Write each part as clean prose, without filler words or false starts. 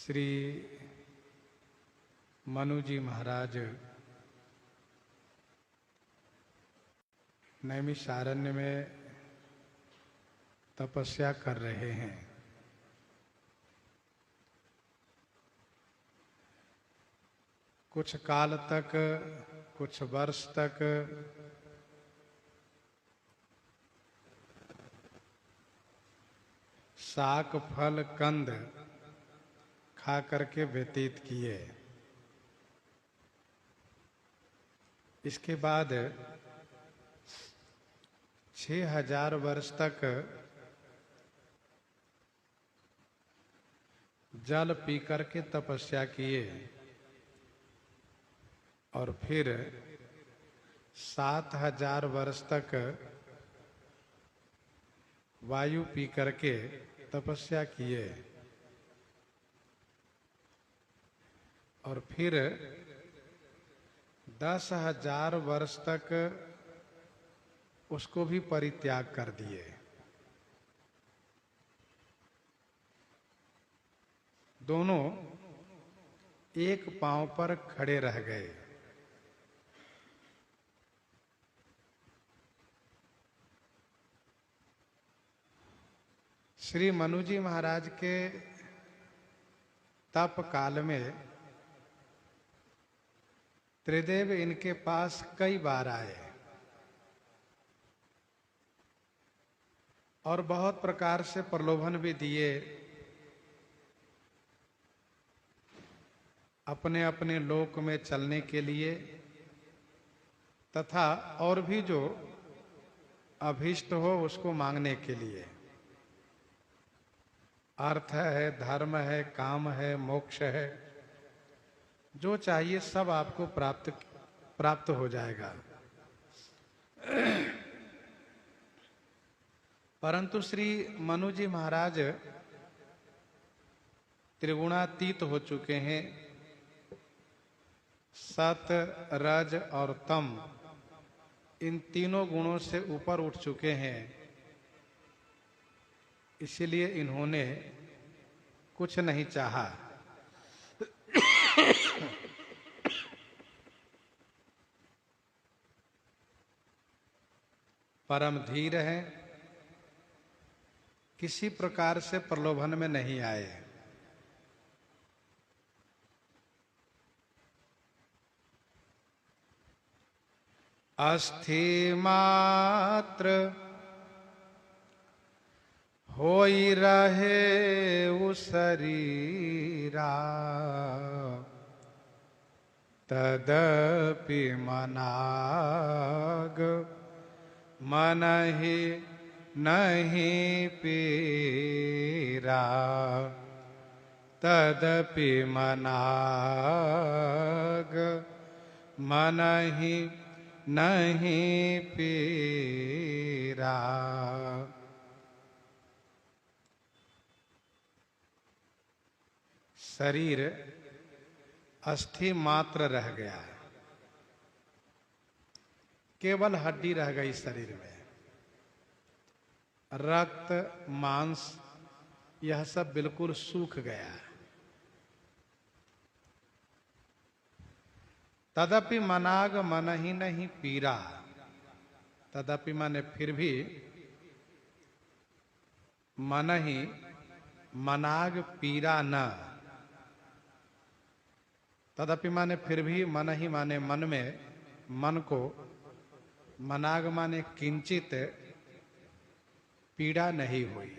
श्री मनु जी महाराज नैमिषारण्य में तपस्या कर रहे हैं। कुछ काल तक, कुछ वर्ष तक शाक फल कंद खा करके व्यतीत किए। इसके बाद 6000 वर्ष तक जल पी करके तपस्या किए और फिर 7000 वर्ष तक वायु पी करके तपस्या किए और फिर 10,000 वर्ष तक उसको भी परित्याग कर दिए। दोनों एक पांव पर खड़े रह गए। श्री मनु जी महाराज के तप काल में त्रिदेव इनके पास कई बार आए और बहुत प्रकार से प्रलोभन भी दिए। अपने अपने लोक में चलने के लिए तथा और भी जो अभीष्ट हो उसको मांगने के लिए। अर्थ है, धर्म है, काम है, मोक्ष है, जो चाहिए सब आपको प्राप्त हो जाएगा। परंतु श्री मनु जी महाराज त्रिगुणातीत हो चुके हैं। सत, रज और तम इन तीनों गुणों से ऊपर उठ चुके हैं। इसलिए इन्होंने कुछ नहीं चाहा। परम धीर हैं, किसी प्रकार से प्रलोभन में नहीं आए। अस्थि मात्र होई रहे उ शरीरा, तदपि मनाग मनहि नहीं पीरा, तदपि मनाग मनहि नहीं पीरा। शरीर अस्थि मात्र रह गया है, केवल हड्डी रह गई शरीर में। रक्त, मांस यह सब बिल्कुल सूख गया है। तदपि मनाग मन ही नहीं पीरा। तदपि माने फिर भी, मन ही मनाग पीरा न। तदपि माने फिर भी, मन ही माने मन में, मन को, मनाग माने किंचित पीड़ा नहीं हुई।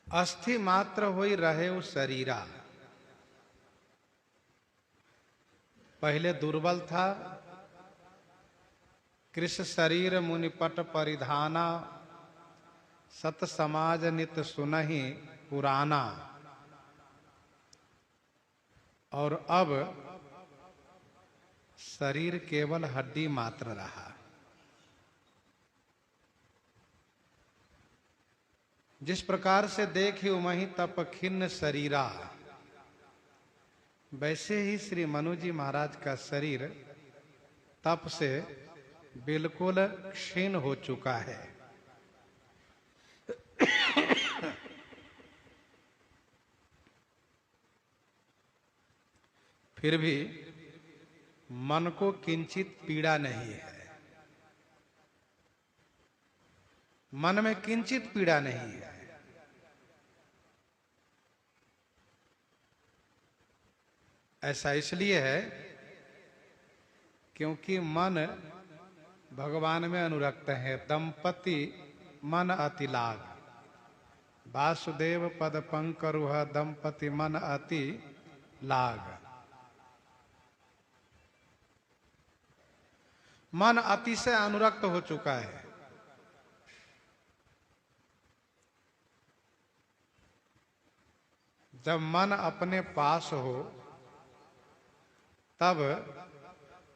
अस्थि मात्र होई रहे उ शरीरा। पहले दुर्बल था। कृष शरीर मुनिपट परिधाना, सत समाज नित सुनहि पुराना। और अब शरीर केवल हड्डी मात्र रहा। जिस प्रकार से देखी उमहि तप खिन्न शरीरा, वैसे ही श्री मनु जी महाराज का शरीर तप से बिल्कुल क्षीण हो चुका है। फिर भी मन को किंचित पीड़ा नहीं है, मन में किंचित पीड़ा नहीं है। ऐसा इसलिए है क्योंकि मन भगवान में अनुरक्त है। दंपति मन अति लाग, वासुदेव पद पंकरुह दंपति मन अति लाग। मन अति से अनुरक्त हो चुका है। जब मन अपने पास हो तब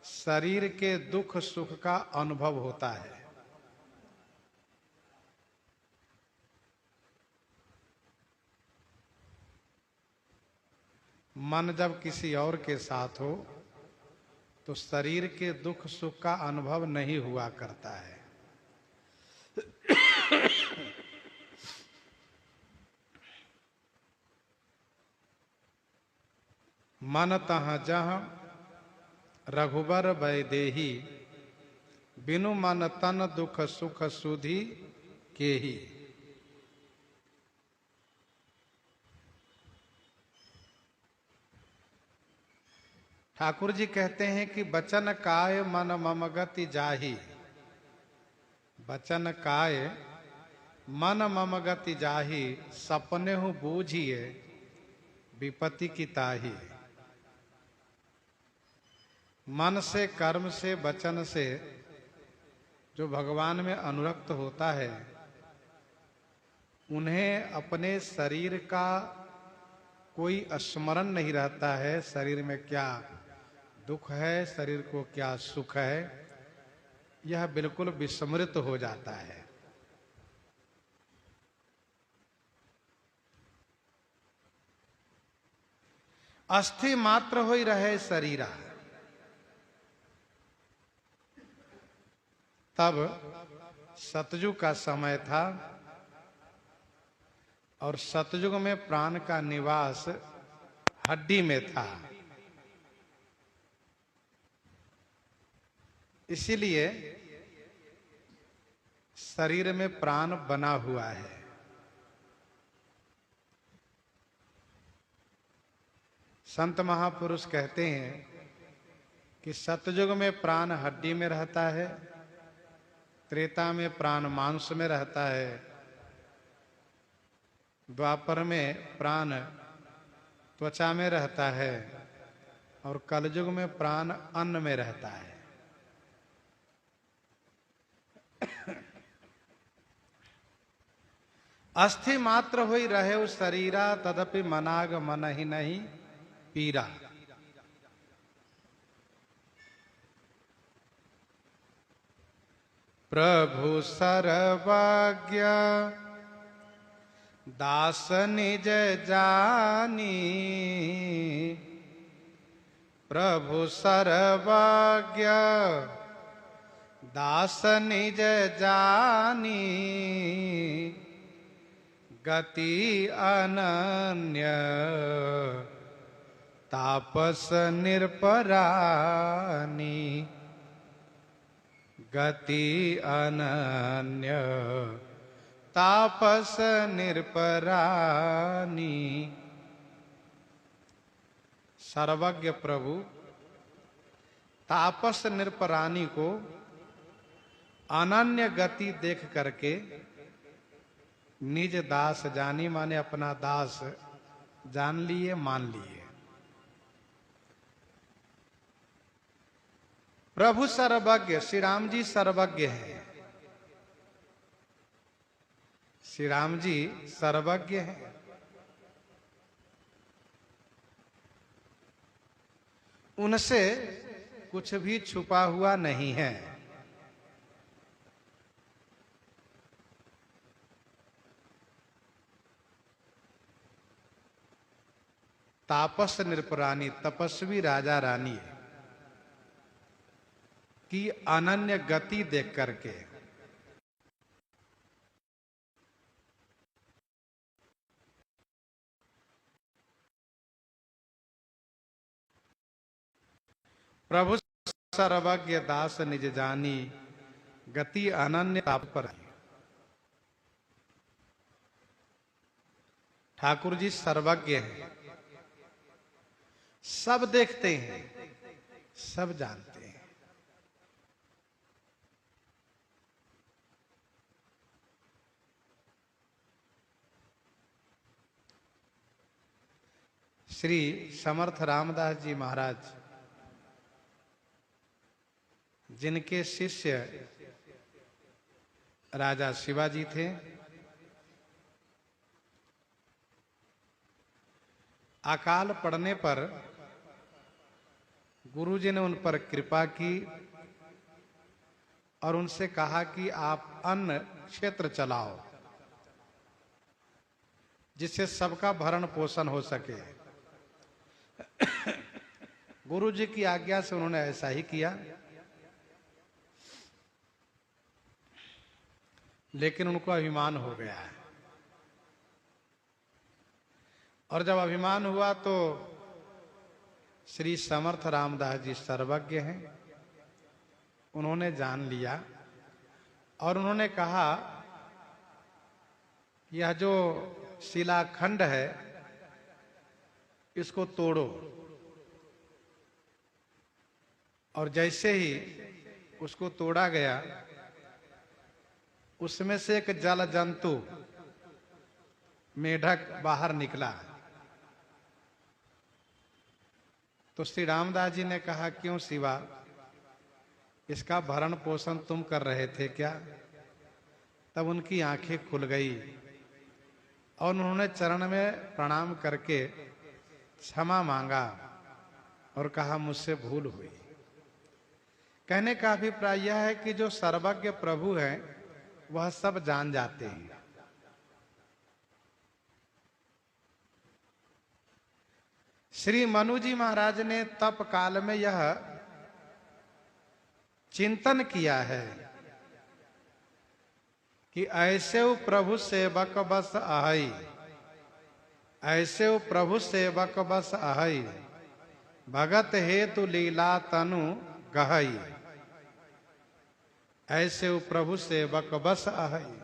शरीर के दुख सुख का अनुभव होता है। मन जब किसी और के साथ हो तो शरीर के दुख सुख का अनुभव नहीं हुआ करता है। मन तह जह रघुबर वैदेही, बिनु मन तन दुख सुख सुधि केही। ठाकुर जी कहते हैं कि बचन काय मन मम गति जाही, बचन काय मन मम गति जाही, सपने हूँ बूझिए विपत्ति की ताही। मन से, कर्म से, वचन से जो भगवान में अनुरक्त होता है उन्हें अपने शरीर का कोई स्मरण नहीं रहता है। शरीर में क्या दुख है, शरीर को क्या सुख है, यह बिल्कुल विस्मृत हो जाता है। अस्थि मात्र होई रहे शरीरा, तब सतयुग का समय था और सतयुग में प्राण का निवास हड्डी में था। इसीलिए शरीर में प्राण बना हुआ है। संत महापुरुष कहते हैं कि सतयुग में प्राण हड्डी में रहता है, त्रेता में प्राण मांस में रहता है, द्वापर में प्राण त्वचा में रहता है और कलयुग में प्राण अन्न में रहता है। अस्थि मात्र हुई रहे उस शरीरा, तदपि मनाग मन ही नहीं पीरा। प्रभु सर्वज्ञ दास निज जानी, प्रभु सर्वज्ञ दास निज जानी, गति अनन्य तापस निरपरानी, गति अनन्य तापस निरपरानी। सर्वज्ञ प्रभु तापस निरपरानी को अनन्य गति देख करके निज दास जानी, माने अपना दास जान लिए, मान लिए। प्रभु सर्वज्ञ, श्री राम जी सर्वज्ञ हैं। श्री राम जी सर्वज्ञ हैं। उनसे कुछ भी छुपा हुआ नहीं है। तापस निरपरानी, तपस्वी राजा रानी है। की अनन्य गति देख करके। प्रभु सर्वज्ञ दास निज जानी, गति अनन्य ताप पर। ठाकुर जी सर्वज्ञ हैं, सब देखते हैं, सब जानते हैं। श्री समर्थ रामदास जी महाराज, जिनके शिष्य राजा शिवाजी थे, अकाल पड़ने पर गुरुजी ने उन पर कृपा की और उनसे कहा कि आप अन्न क्षेत्र चलाओ, जिससे सबका भरण पोषण हो सके। गुरुजी की आज्ञा से उन्होंने ऐसा ही किया, लेकिन उनको अभिमान हो गया है। और जब अभिमान हुआ तो श्री समर्थ रामदास जी सर्वज्ञ हैं, उन्होंने जान लिया और उन्होंने कहा, यह जो शिलाखंड है इसको तोड़ो। और जैसे ही उसको तोड़ा गया, उसमें से एक जल जंतु मेढक बाहर निकला। तो श्री रामदास जी ने कहा, क्यों शिवा, इसका भरण पोषण तुम कर रहे थे क्या? तब उनकी आंखें खुल गई और उन्होंने चरण में प्रणाम करके क्षमा मांगा और कहा, मुझसे भूल हुई। कहने का अभिप्राय यह है कि जो सर्वज्ञ प्रभु हैं वह सब जान जाते हैं। श्री मनु जी महाराज ने तप काल में यह चिंतन किया है कि ऐसे प्रभु सेवक बस आहई, ऐसे प्रभु सेवक बस आहई, भगत हेतु लीला तनु गहई, ऐसे प्रभु सेवक बस आहई।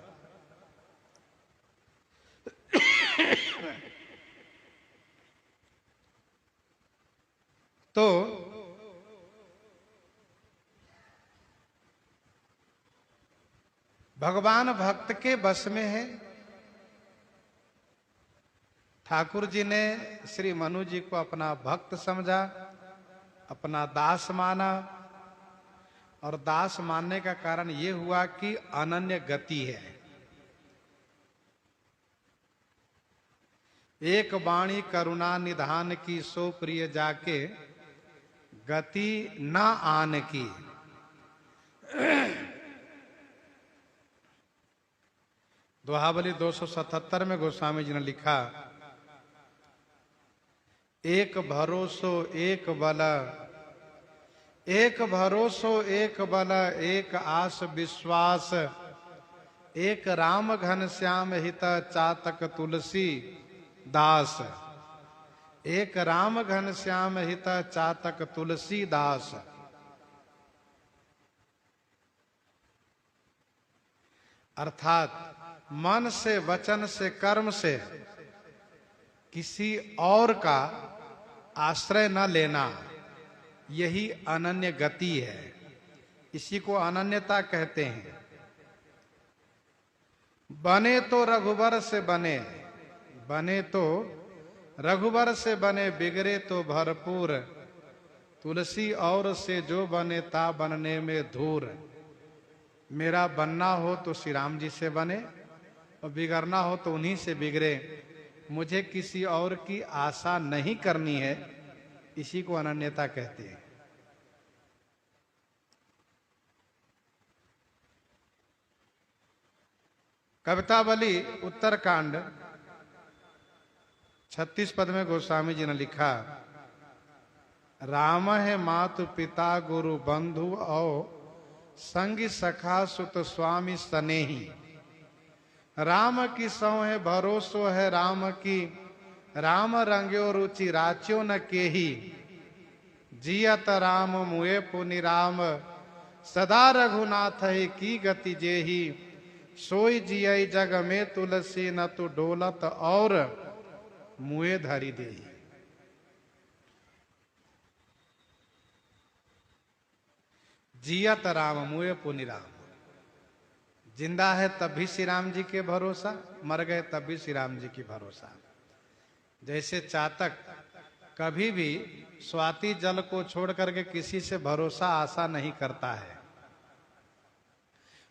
तो भगवान भक्त के बस में है। ठाकुर जी ने श्री मनु जी को अपना भक्त समझा, अपना दास माना, और दास मानने का कारण ये हुआ कि अनन्य गति है। एक वाणी करुणा निधान की, सो प्रिय जाके गति न आन की। दोहावली 277 में गोस्वामी जी ने लिखा, एक भरोसो एक बल, एक भरोसो एक बल, एक आस विश्वास, एक राम घन श्याम हित चातक तुलसी दास, एक राम घन श्याम हित चातक तुलसी दास। अर्थात मन से, वचन से, कर्म से किसी और का आश्रय न लेना, यही अनन्य गति है। इसी को अनन्यता कहते हैं। बने तो रघुवर से बने, बने तो रघुवर से बने, बिगड़े तो भरपूर, तुलसी और से जो बने ता बनने में धूर। मेरा बनना हो तो श्री राम जी से बने और बिगड़ना हो तो उन्हीं से बिगड़े। मुझे किसी और की आशा नहीं करनी है। इसी को अनन्यता कहते हैं। कवितावली उत्तरकांड 36 पद में गोस्वामी जी ने लिखा, राम है मातु पिता गुरु बंधु और संगी सखा सुत स्वामी सनेही। राम की सौ है भरोसो है राम की, राम रंग्यो रुचि राच्यो न केही। जियत राम मुए पुनि राम, सदा रघुनाथ है की गति जेही। सोई जियई जग में तुलसी, न तु डोलत और मुए धरी देही। जियत राम मुए पुनि राम, जिंदा है तब भी श्री राम जी के भरोसा, मर गए तब भी श्री राम जी की भरोसा। जैसे चातक कभी भी स्वाति जल को छोड़ करके किसी से भरोसा आशा नहीं करता है।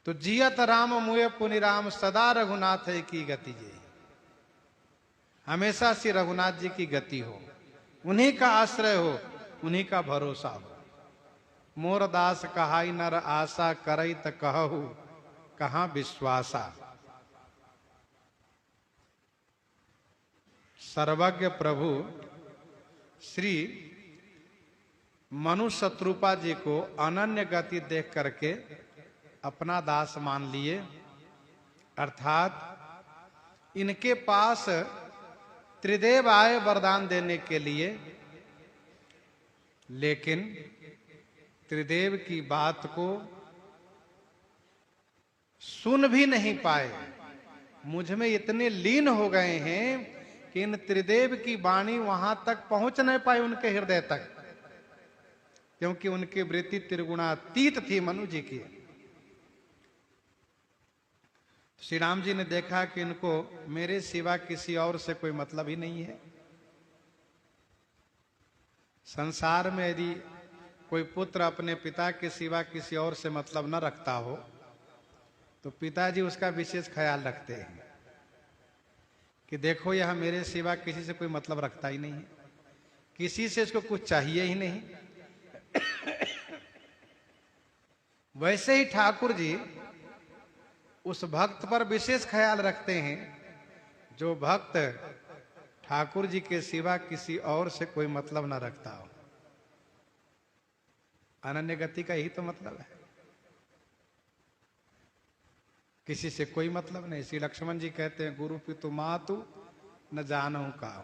तो जियत राम मुए पुनि राम, सदा रघुनाथ है की गति जी। हमेशा श्री रघुनाथ जी की गति हो, उन्हीं का आश्रय हो, उन्हीं का भरोसा हो। मोर दास कहाई नर आशा, करई त कहु कहां विश्वासा। सर्वज्ञ प्रभु श्री मनु शत्रुपा जी को अनन्य गति देख करके अपना दास मान लिए, अर्थात इनके पास त्रिदेव आए वरदान देने के लिए, लेकिन त्रिदेव की बात को सुन भी नहीं पाए। मुझ में इतने लीन हो गए हैं कि इन त्रिदेव की वाणी वहां तक पहुंच नहीं पाई, उनके हृदय तक, क्योंकि उनकी वृत्ति त्रिगुणातीत थी मनु जी की। श्री राम जी ने देखा कि इनको मेरे सिवा किसी और से कोई मतलब ही नहीं है। संसार में यदि कोई पुत्र अपने पिता के सिवा किसी और से मतलब न रखता हो तो पिताजी उसका विशेष ख्याल रखते हैं कि देखो यह मेरे सिवा किसी से कोई मतलब रखता ही नहीं है, किसी से इसको कुछ चाहिए ही नहीं। वैसे ही ठाकुर जी उस भक्त पर विशेष ख्याल रखते हैं जो भक्त ठाकुर जी के सिवा किसी और से कोई मतलब न रखता हो। अनन्य गति का यही तो मतलब है, किसी से कोई मतलब नहीं। श्री लक्ष्मण जी कहते हैं गुरु पितु मातु न जानहु काहू,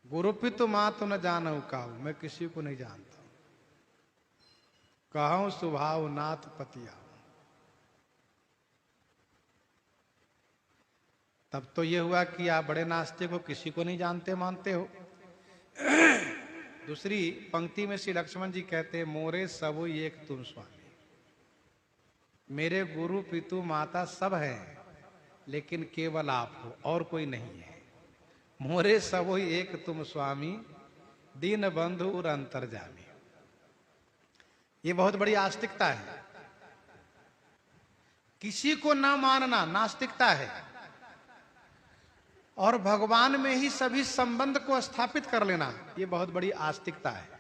गुरु पितु मातु न जानहु काहू, मैं किसी को नहीं जानता। कहूं सुभाव नाथ पतिया, तब तो ये हुआ कि आप बड़े नास्तिक हो, किसी को नहीं जानते मानते हो। दूसरी पंक्ति में श्री लक्ष्मण जी कहते हैं मोरे सबु एक तुम स्वामी, मेरे गुरु पितु माता सब हैं लेकिन केवल आप हो और कोई नहीं है। मोरे सबु एक तुम स्वामी, दीन बंधु और अंतर्जामी। ये बहुत बड़ी आस्तिकता है, किसी को ना मानना नास्तिकता है, और भगवान में ही सभी संबंध को स्थापित कर लेना ये बहुत बड़ी आस्तिकता है।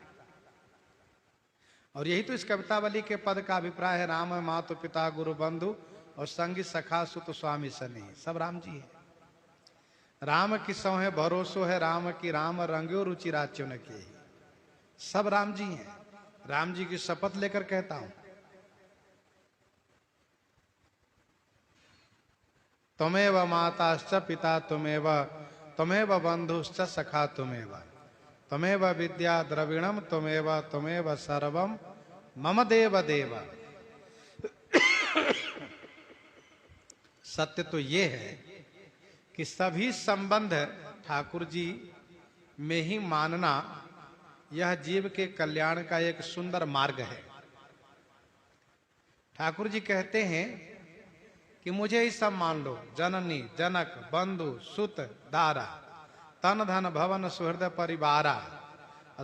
और यही तो इस कवितावली के पद का अभिप्राय है। राम मातु पिता गुरु बंधु और संगी सखा सुत स्वामी सने, सब राम जी है। राम की सौ है भरोसो है राम की, राम रंग्यो रुचि राच्यो न के, सब राम जी हैं। राम जी की शपथ लेकर कहता हूं, त्वमेव माताश्च पिता त्वमेव, त्वमेव बंधुश्च सखा त्वमेव, त्वमेव विद्या द्रविणम त्वमेव, त्वमेव सर्वम मम देव देव। सत्य तो ये है कि सभी संबंध ठाकुर जी में ही मानना यह जीव के कल्याण का एक सुंदर मार्ग है। ठाकुर जी कहते हैं कि मुझे ही सब मान लो, जननी जनक बंधु सुत दारा, तन धन भवन सुहृदय परिवारा,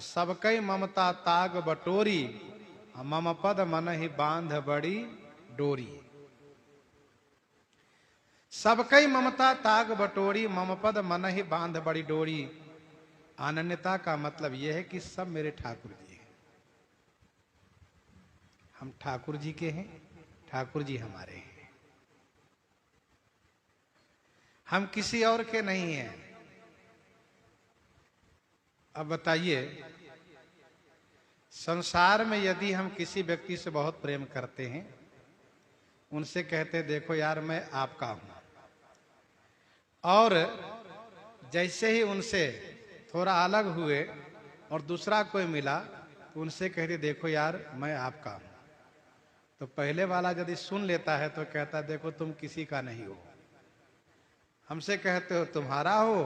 सबकई ममता ताग बटोरी, मम पद मन ही बांध बड़ी डोरी। सबकई ममता ताग बटोरी, मम पद मन ही बांध बड़ी डोरी। अनन्यता का मतलब यह है कि सब मेरे ठाकुर जी हैं, हम ठाकुर जी के हैं, ठाकुर जी हमारे हैं, हम किसी और के नहीं हैं। अब बताइए संसार में यदि हम किसी व्यक्ति से बहुत प्रेम करते हैं, उनसे कहते देखो यार मैं आपका हूं, और जैसे ही उनसे थोड़ा अलग हुए और दूसरा कोई मिला तो उनसे कहते देखो यार मैं आपका हूं, तो पहले वाला यदि सुन लेता है तो कहता देखो तुम किसी का नहीं हो। हमसे कहते हो तुम्हारा हो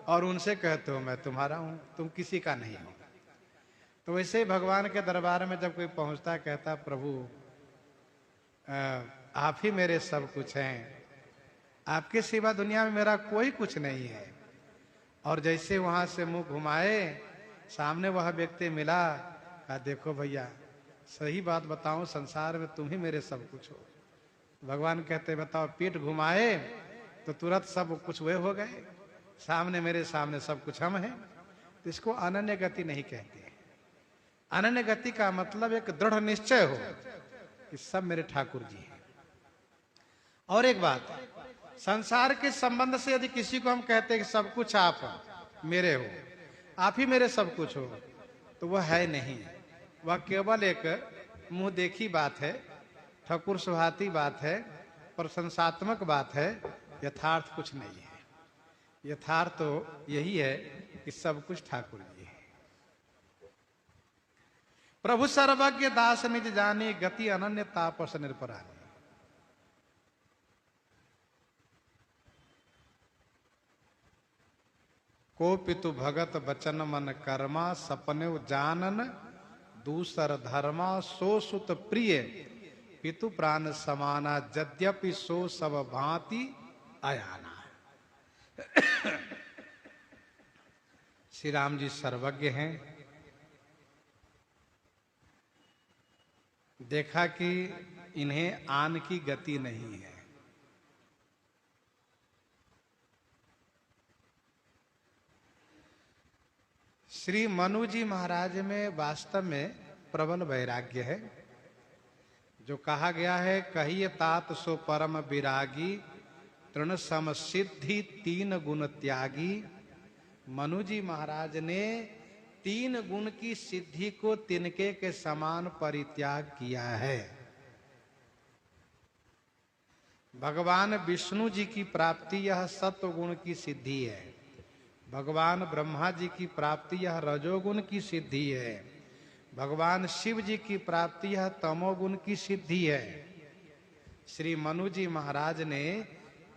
और उनसे कहते हो मैं तुम्हारा हूं, तुम किसी का नहीं हो। तो वैसे ही भगवान के दरबार में जब कोई पहुंचता कहता प्रभु आप ही मेरे सब कुछ हैं, आपके सिवा दुनिया में मेरा कोई कुछ नहीं है। और जैसे वहां से मुंह घुमाए, सामने वह व्यक्ति मिला, कहा देखो भैया सही बात बताऊं, संसार में तुम ही मेरे सब कुछ हो। भगवान कहते बताओ, पीठ घुमाए तो तुरंत सब कुछ वे हो गए, सामने मेरे सामने सब कुछ हम हैं। तो इसको अनन्य गति नहीं कहते। अनन्य गति का मतलब एक दृढ़ निश्चय हो कि सब मेरे ठाकुर जी हैं। और एक बात, संसार के संबंध से यदि किसी को हम कहते हैं कि सब कुछ आप मेरे हो, आप ही मेरे सब कुछ हो, तो वह है नहीं। वह केवल एक मुंह देखी बात है, ठाकुर सुहाती बात है, प्रशंसात्मक बात है, यथार्थ कुछ नहीं है। यथार्थ तो यही है कि सब कुछ ठाकुर जी है। प्रभु सर्वज्ञ दास निज जानी, गति अनन्य तापस निरपरानी। को पितु भगत बचन मन कर्मा, सपने जानन दूसर धर्मा, सो सुत प्रिय पितु प्राण समाना, यद्यपि सो सब भांति अयाना। श्री राम जी सर्वज्ञ हैं। देखा कि इन्हें आन की गति नहीं है, श्री मनु जी महाराज में वास्तव में प्रबल वैराग्य है। जो कहा गया है, कहिए तात सो परम विरागी, तृण सम सिद्धि तीन गुण त्यागी। मनु जी महाराज ने 3 गुण की सिद्धि को तिनके के समान परित्याग किया है। भगवान विष्णु जी की प्राप्ति यह सत्व गुण की सिद्धि है। भगवान ब्रह्मा जी की प्राप्ति यह रजोगुण की सिद्धि है। भगवान शिव जी की प्राप्ति यह तमोगुण की सिद्धि है। श्री मनु जी महाराज ने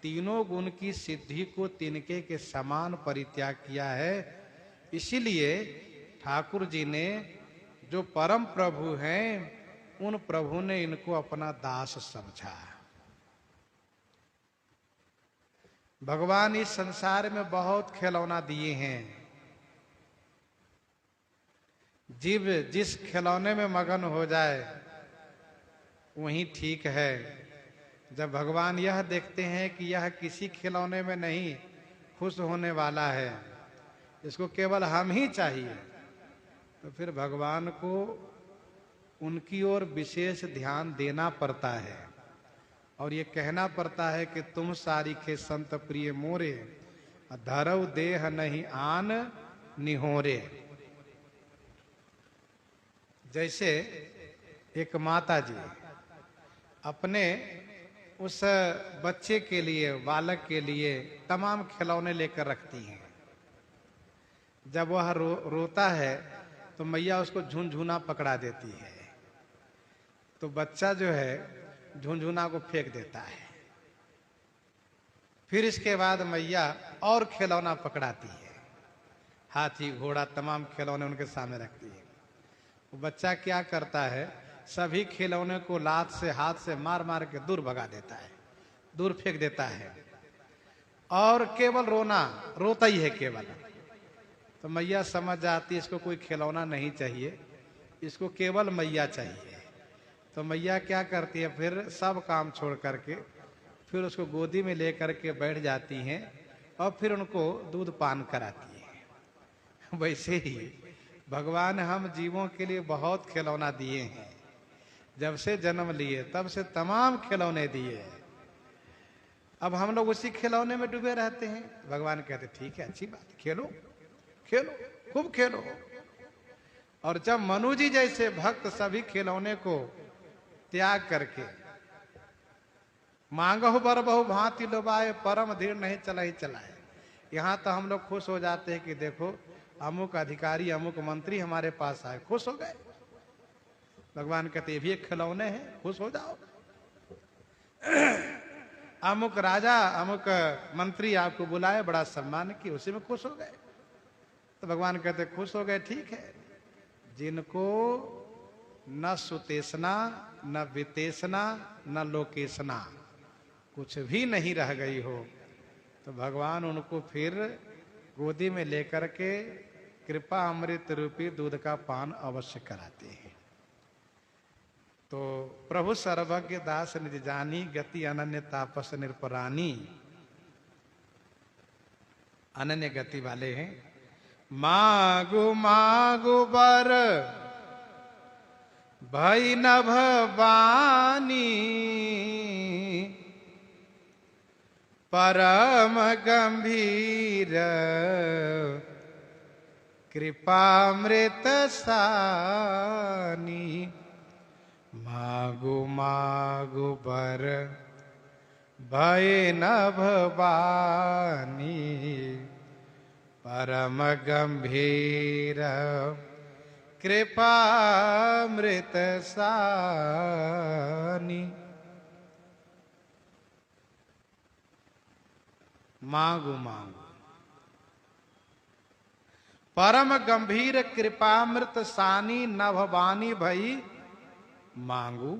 तीनों गुण की सिद्धि को तिनके के समान परित्याग किया है। इसीलिए ठाकुर जी ने, जो परम प्रभु हैं, उन प्रभु ने इनको अपना दास समझा। भगवान इस संसार में बहुत खिलौना दिए हैं। जीव जिस खिलौने में मगन हो जाए वही ठीक है। जब भगवान यह देखते हैं कि यह किसी खिलौने में नहीं खुश होने वाला है, इसको केवल हम ही चाहिए, तो फिर भगवान को उनकी ओर विशेष ध्यान देना पड़ता है और ये कहना पड़ता है कि तुम सारिखे संत प्रिय मोरे, धरव देह नहीं आन निहोरे। जैसे एक माता जी अपने उस बच्चे के लिए, बालक के लिए तमाम खिलौने लेकर रखती हैं। जब वह रोता है तो मैया उसको झुनझुना पकड़ा देती है, तो बच्चा जो है झुनझुना को फेंक देता है। फिर इसके बाद मैया और खिलौना पकड़ाती है, हाथी घोड़ा तमाम खिलौने उनके सामने रखती है। वो बच्चा क्या करता है, सभी खिलौने को लात से, हाथ से मार मार के दूर भगा देता है, दूर फेंक देता है और केवल रोता ही है केवल। तो मैया समझ जाती है इसको कोई खिलौना नहीं चाहिए, इसको केवल मैया चाहिए। तो मैया क्या करती है, फिर सब काम छोड़ करके फिर उसको गोदी में लेकर के बैठ जाती हैं और फिर उनको दूध पान कराती है। वैसे ही भगवान हम जीवों के लिए बहुत खिलौना दिए हैं। जब से जन्म लिए तब से तमाम खिलौने दिए। अब हम लोग उसी खिलौने में डूबे रहते हैं। भगवान कहते ठीक है, अच्छी बात, खेलो खेलो, खूब खेलो। और जब मनु जी जैसे भक्त सभी खिलौने को त्याग करके मांगो बर बहु भांति लोबाए परम धीर नहीं चला ही चलाए, यहां तो हम लोग खुश हो जाते हैं कि देखो अमुक अधिकारी अमुक मंत्री हमारे पास आए, खुश हो गए। भगवान कहते ये भी एक खिलौने हैं, खुश हो जाओ। अमुक राजा अमुक मंत्री आपको बुलाए, बड़ा सम्मान किया, उसी में खुश हो गए। तो भगवान कहते खुश हो गए, ठीक है। जिनको न सुतेसना न वितेसना न लोकेसना कुछ भी नहीं रह गई हो, तो भगवान उनको फिर गोदी में लेकर के कृपा अमृत रूपी दूध का पान अवश्य कराते हैं। तो प्रभु सर्वज्ञ दास निज जानी, गति अनन्य तापस निरपरानी, अनन्य गति वाले हैं। मागु मागु बर भई नभ बानी, परम गंभीर कृपामृत सानी। मागु मागु बर भय नभ बानी, परम गंभीर कृपामृत सानी। मांगू मांगू परम गंभीर कृपामृत सानी, नभवानी भई मांगू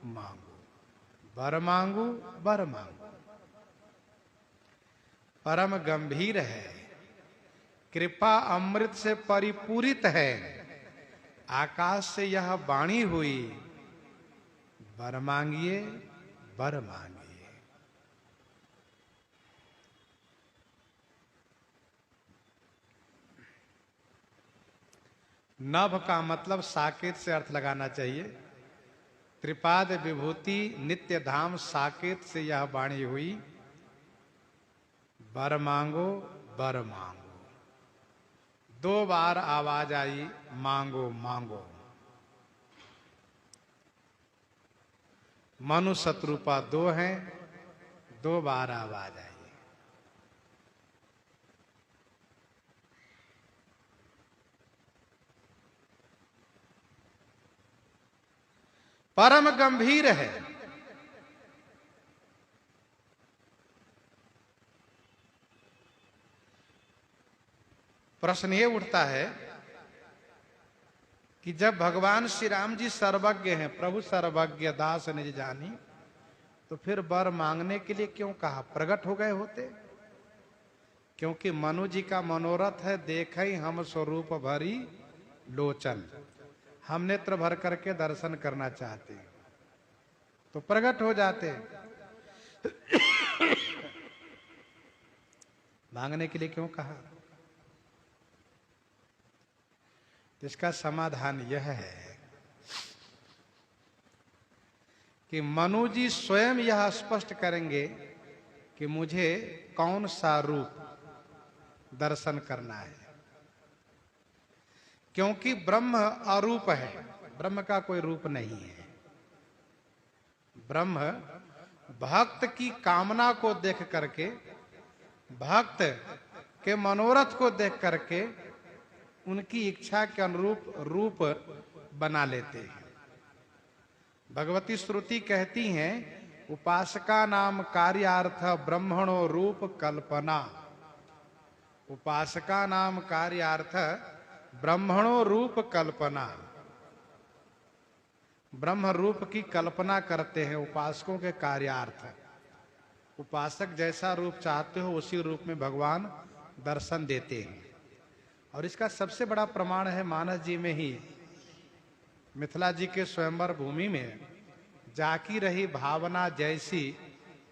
मांगू, बर मांगू बर मांगू। परम गंभीर है, कृपा अमृत से परिपूरित है, आकाश से यह वाणी हुई, बर मांगिए बर मांगिए। नभ का मतलब साकेत से अर्थ लगाना चाहिए। त्रिपाद विभूति नित्य धाम साकेत से यह वाणी हुई, बर मांगो बर मांगो। 2 बार आवाज आई, मांगो मांगो। मनु शत्रुपा 2 हैं, 2 बार आवाज आई। परम गंभीर है, प्रश्न ये उठता है कि जब भगवान श्री राम जी सर्वज्ञ हैं, प्रभु सर्वज्ञ दास निज जानी, तो फिर वर मांगने के लिए क्यों कहा? प्रकट हो गए होते। क्योंकि मनु जी का मनोरथ है, देखे हम स्वरूप भरी लोचन, हम नेत्र भर करके दर्शन करना चाहते, तो प्रकट हो जाते। मांगने के लिए क्यों कहा? तो इसका समाधान यह है कि मनु जी स्वयं यह स्पष्ट करेंगे कि मुझे कौन सा रूप दर्शन करना है। क्योंकि ब्रह्म अरूप है, ब्रह्म का कोई रूप नहीं है। ब्रह्म भक्त की कामना को देख करके, भक्त के मनोरथ को देख करके उनकी इच्छा के अनुरूप रूप बना लेते हैं। भगवती श्रुति कहती हैं, उपासका नाम कार्यार्थ ब्रह्मणो रूप कल्पना। उपासका नाम कार्यार्थ ब्रह्मणो रूप कल्पना। ब्रह्म रूप की कल्पना करते हैं उपासकों के कार्यार्थ। उपासक जैसा रूप चाहते हो उसी रूप में भगवान दर्शन देते हैं। और इसका सबसे बड़ा प्रमाण है मानस जी में ही, मिथिला जी के स्वयंवर भूमि में, जाकी रही भावना जैसी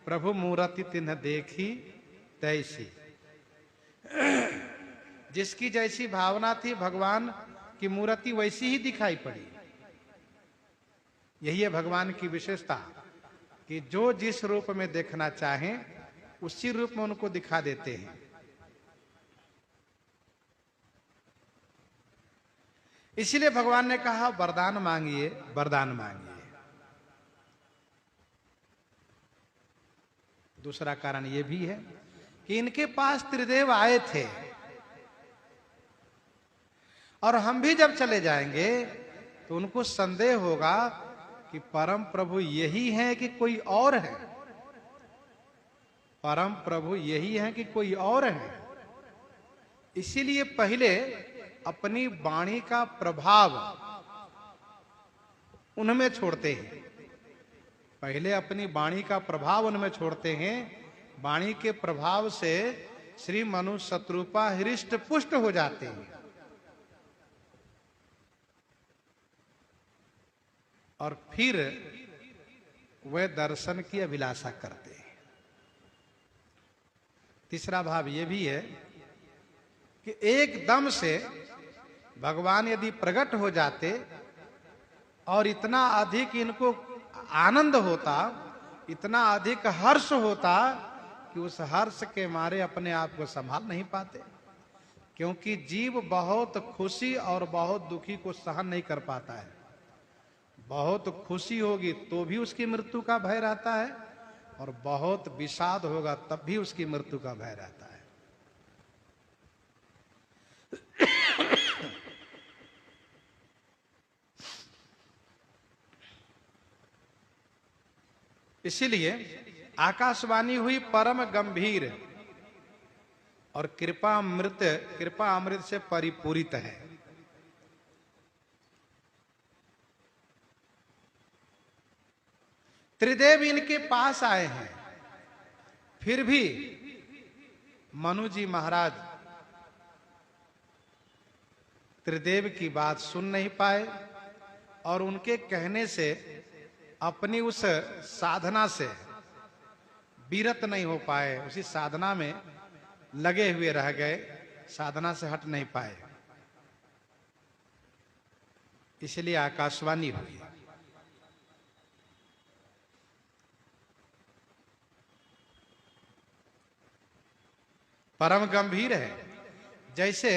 प्रभु मूर्ति तिन्ह देखी तैसी। जिसकी जैसी भावना थी भगवान की मूर्ति वैसी ही दिखाई पड़ी। यही है भगवान की विशेषता कि जो जिस रूप में देखना चाहें उसी रूप में उनको दिखा देते हैं। इसीलिए भगवान ने कहा वरदान मांगिए, वरदान मांगिए। दूसरा कारण यह भी है कि इनके पास त्रिदेव आए थे, और हम भी जब चले जाएंगे तो उनको संदेह होगा कि परम प्रभु यही है कि कोई और है, परम प्रभु यही है कि कोई और है। इसीलिए पहले अपनी वाणी का प्रभाव उनमें छोड़ते हैं, पहले अपनी वाणी का प्रभाव उनमें छोड़ते हैं। वाणी के प्रभाव से श्री मनु शत्रुपा हृष्ट पुष्ट हो जाते हैं, और फिर वे दर्शन की अभिलाषा करते हैं। तीसरा भाव यह भी है कि एकदम से भगवान यदि प्रकट हो जाते और इतना अधिक इनको आनंद होता, इतना अधिक हर्ष होता कि उस हर्ष के मारे अपने आप को संभाल नहीं पाते, क्योंकि जीव बहुत खुशी और बहुत दुखी को सहन नहीं कर पाता है। बहुत खुशी होगी तो भी उसकी मृत्यु का भय रहता है, और बहुत विषाद होगा तब भी उसकी मृत्यु का भय रहता है। इसीलिए आकाशवाणी हुई परम गंभीर और कृपा अमृत से परिपूरित है। त्रिदेव इनके पास आए हैं, फिर भी मनु जी महाराज त्रिदेव की बात सुन नहीं पाए, और उनके कहने से अपनी उस साधना से विरत नहीं हो पाए, उसी साधना में लगे हुए रह गए, साधना से हट नहीं पाए। इसलिए आकाशवाणी हुई। परम गंभीर है, जैसे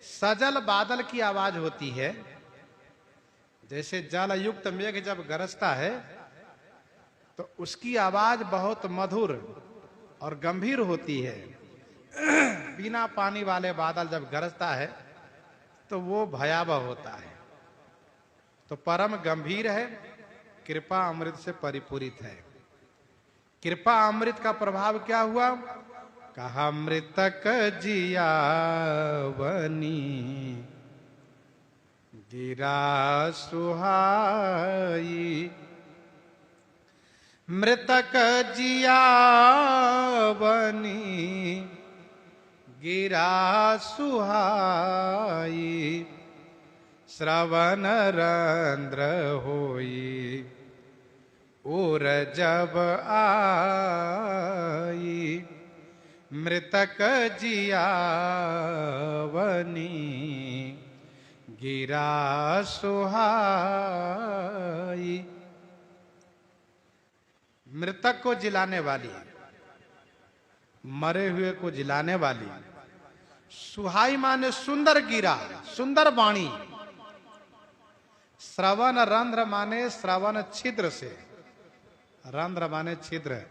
सजल बादल की आवाज होती है, जैसे जल युक्त मेघ जब गरजता है तो उसकी आवाज बहुत मधुर और गंभीर होती है। बिना पानी वाले बादल जब गरजता है तो वो भयावह होता है। तो परम गंभीर है, कृपा अमृत से परिपूरित है। कृपा अमृत का प्रभाव क्या हुआ? कहा मृतक जियावनी गिरा सुहाई, मृतक जियावनी गिरा सुहाई, श्रवण रंध्र होई उर जब आई, मृतक जियावनी गिरा सुहाई। मृतक को जिलाने वाली, मरे हुए को जिलाने वाली। सुहाई माने सुंदर गिरा, सुंदर वाणी। श्रवण रंध्र माने श्रवण छिद्र से, रंध्र माने छिद्र,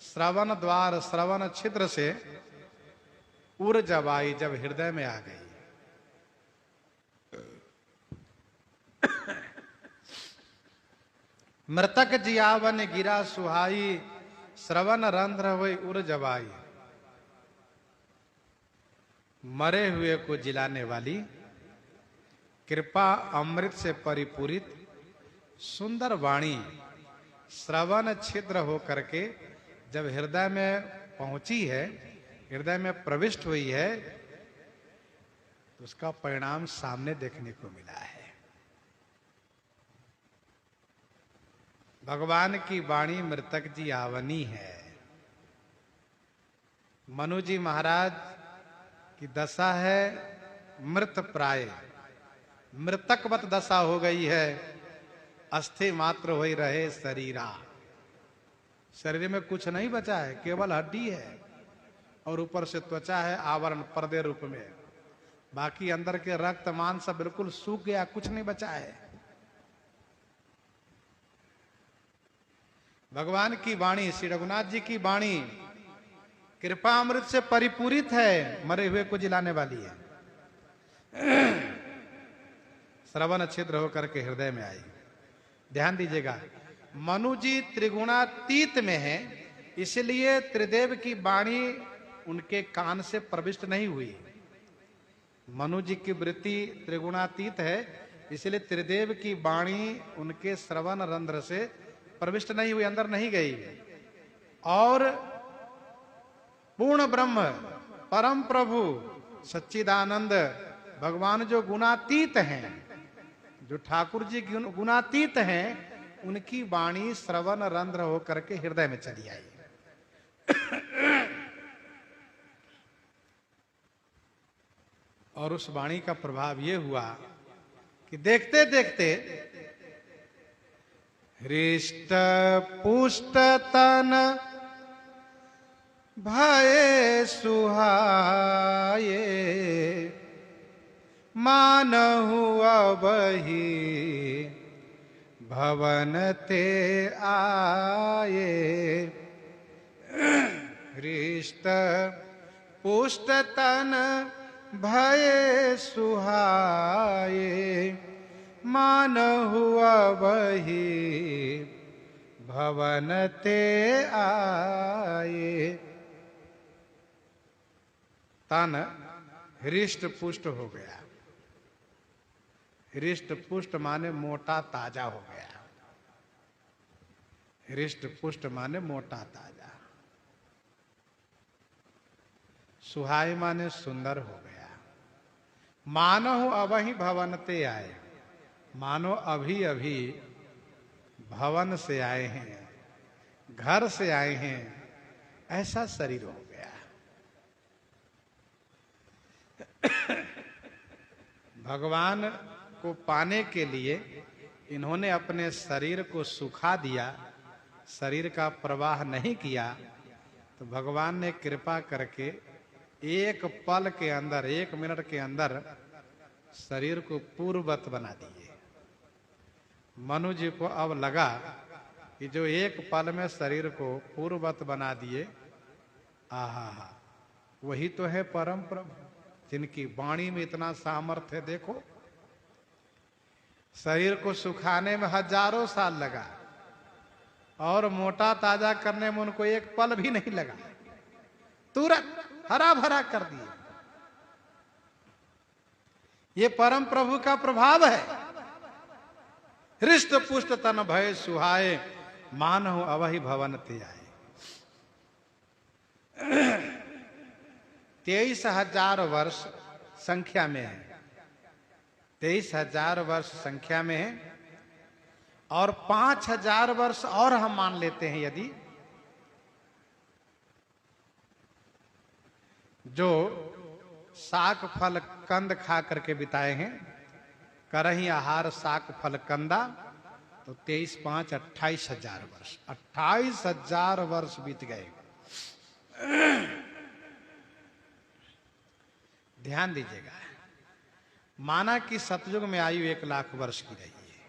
श्रवण द्वार, श्रवण छिद्र से उर जब आई, जब हृदय में आ गई। मृतक जियावन गिरा सुहाई, श्रवण रंध्र हुई उर जवाई। मरे हुए को जिलाने वाली, कृपा अमृत से परिपूरित सुंदर वाणी श्रवण छिद्र हो करके जब हृदय में पहुंची है, हृदय में प्रविष्ट हुई है, तो उसका परिणाम सामने देखने को मिला है। भगवान की वाणी मृतक जी आवनी है। मनु जी महाराज की दशा है मृत प्राय, मृतकवत दशा हो गई है। अस्थि मात्र हो ही रहे शरीरा, शरीर में कुछ नहीं बचा है, केवल हड्डी है और ऊपर से त्वचा है आवरण पर्दे रूप में। बाकी अंदर के रक्त मांस सब बिल्कुल सूख गया, कुछ नहीं बचा है। भगवान की वाणी, श्री रघुनाथ जी की वाणी कृपा अमृत से परिपूरित है, मरे हुए को जिलाने वाली है। श्रवण छिद्र होकर के हृदय में आई। ध्यान दीजिएगा, मनु जी त्रिगुणातीत में है, इसलिए त्रिदेव की वाणी उनके कान से प्रविष्ट नहीं हुई। मनु जी की वृत्ति त्रिगुणातीत है, इसलिए त्रिदेव की वाणी उनके श्रवण रंध्र से प्रविष्ट नहीं हुई, अंदर नहीं गई। और पूर्ण ब्रह्म परम प्रभु सच्चिदानंद भगवान जो गुणातीत हैं, जो ठाकुर जी गुणातीत हैं, उनकी वाणी श्रवण रंध्र होकर के हृदय में चली आई। और उस वाणी का प्रभाव यह हुआ कि देखते देखते हृष्ट पुष्ट तन भये सुहाये, मानहु अबहि भवन ते आये। हृष्ट पुष्ट तन भये सुहाये, मानहु अबहि भवन ते आये। तन हृष्ट पुष्ट हो गया। हृष्ट पुष्ट माने मोटा ताजा हो गया। हृष्ट पुष्ट माने मोटा ताजा। सुहाय माने सुंदर हो गया। मानो अबहि भवनते आए, मानो अभी अभी भवन से आए हैं, घर से आए हैं, ऐसा शरीर हो गया। भगवान को पाने के लिए इन्होंने अपने शरीर को सुखा दिया, शरीर का प्रवाह नहीं किया, तो भगवान ने कृपा करके एक पल के अंदर, एक मिनट के अंदर शरीर को पूर्ववत बना दिए। मनु जी को अब लगा कि जो एक पल में शरीर को पूर्ववत बना दिए, आहा, वही तो है परम प्रभु, जिनकी वाणी में इतना सामर्थ्य है। देखो, शरीर को सुखाने में हजारों साल लगा और मोटा ताजा करने में उनको एक पल भी नहीं लगा, तुरंत हरा भरा कर दिए। ये परम प्रभु का प्रभाव है। हृष्ट पुष्ट तन भय सुहाए, मानहु अबहि भवन ते आए। 23,000 वर्ष संख्या में है, 23,000 वर्ष संख्या में है। और 5,000 वर्ष और हम मान लेते हैं, यदि जो शाक फल कंद खा करके बिताए हैं, करही आहार शाक फल कंदा, तो 23 5 28,000 वर्ष, 28,000 वर्ष बीत गए। ध्यान दीजिएगा, माना कि सतयुग में आयु 1,00,000 वर्ष की रही है,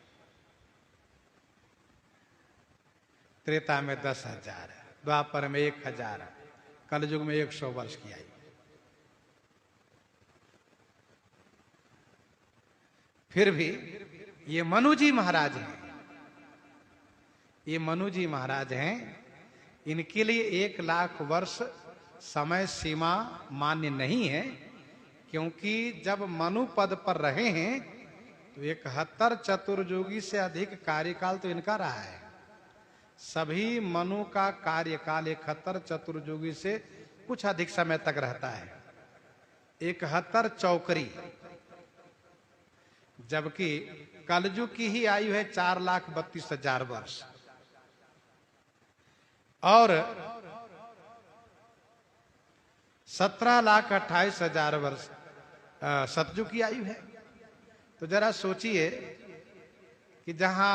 त्रेता में 10,000, द्वापर में 1,000, कलयुग में 100 वर्ष की आयु। फिर भी ये मनु जी महाराज हैं, ये मनु जी महाराज हैं, इनके लिए 1,00,000 वर्ष समय सीमा मान्य नहीं है, क्योंकि जब मनु पद पर रहे हैं तो 71 चतुर्युगी से अधिक कार्यकाल तो इनका रहा है। सभी मनु का कार्यकाल 71 चतुर्युगी से कुछ अधिक समय तक रहता है, 71 चौकरी, जबकि कलयुग की ही आयु है 4,32,000 वर्ष। और 17,28,000 वर्ष सतयुग की आयु है। तो जरा सोचिए कि जहां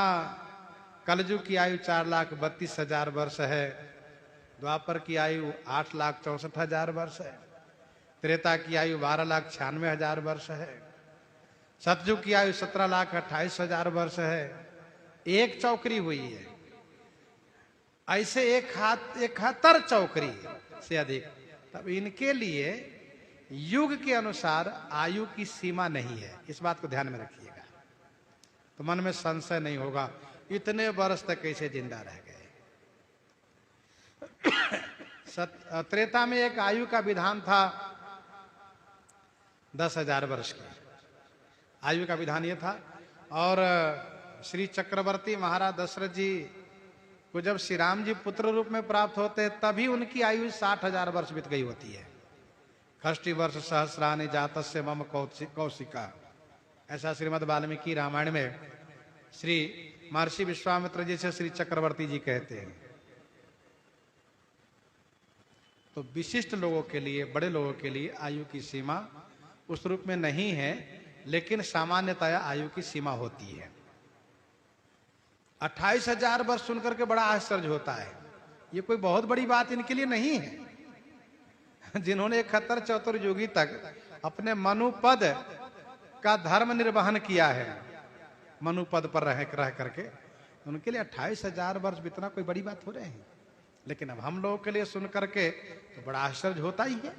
कलयुग की आयु 4,32,000 वर्ष है, द्वापर की आयु 8,64,000 वर्ष है, त्रेता की आयु 12,96,000 वर्ष है। सतयुग की आयु 17,28,000 वर्ष है। एक चौकरी हुई है। ऐसे 71 चौकरी से अधिक। तब इनके लिए युग के अनुसार आयु की सीमा नहीं है। इस बात को ध्यान में रखिएगा, तो मन में संशय नहीं होगा इतने वर्ष तक कैसे जिंदा रह गए। त्रेता में एक आयु का विधान था 10,000 वर्ष की आयु का विधान ये था। और श्री चक्रवर्ती महाराज दशरथ जी को जब श्री राम जी पुत्र रूप में प्राप्त होते हैं तभी उनकी आयु 60,000 वर्ष बीत गई होती है। खष्टि वर्ष सहस्रानि जातस्य मम कौशिका, ऐसा श्रीमद् वाल्मीकि रामायण में श्री महर्षि विश्वामित्र जी से श्री चक्रवर्ती जी कहते हैं। तो विशिष्ट लोगों के लिए, बड़े लोगों के लिए आयु की सीमा उस रूप में नहीं है, लेकिन सामान्यतया आयु की सीमा होती है। 28,000 वर्ष सुनकर के बड़ा आश्चर्य होता है। ये कोई बहुत बड़ी बात इनके लिए नहीं है। जिन्होंने 71 चतुर्युगी तक अपने मनुपद का धर्म निर्वहन किया है, मनुपद पर रह करके, उनके लिए 28,000 वर्ष बीतना कोई बड़ी बात हो रहे हैं। लेकिन अब हम लोगों के लिए सुन करके तो बड़ा आश्चर्य होता ही है।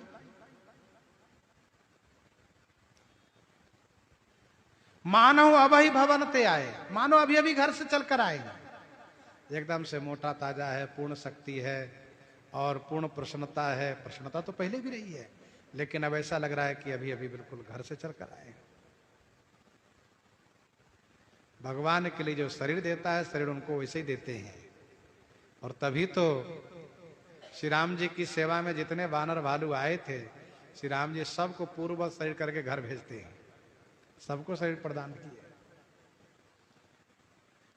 मानव अभी भवनते आए, मानो अभी अभी घर से चलकर आएंगे। एकदम से मोटा ताजा है, पूर्ण शक्ति है और पूर्ण प्रसन्नता है। प्रसन्नता तो पहले भी रही है, लेकिन अब ऐसा लग रहा है कि अभी अभी बिल्कुल घर से चलकर आए। भगवान के लिए जो शरीर देता है, शरीर उनको वैसे ही देते हैं। और तभी तो श्री राम जी की सेवा में जितने वानर भालू आए थे, श्री राम जी सबको पूर्ववत शरीर करके घर भेजते हैं, सबको शरीर प्रदान किए।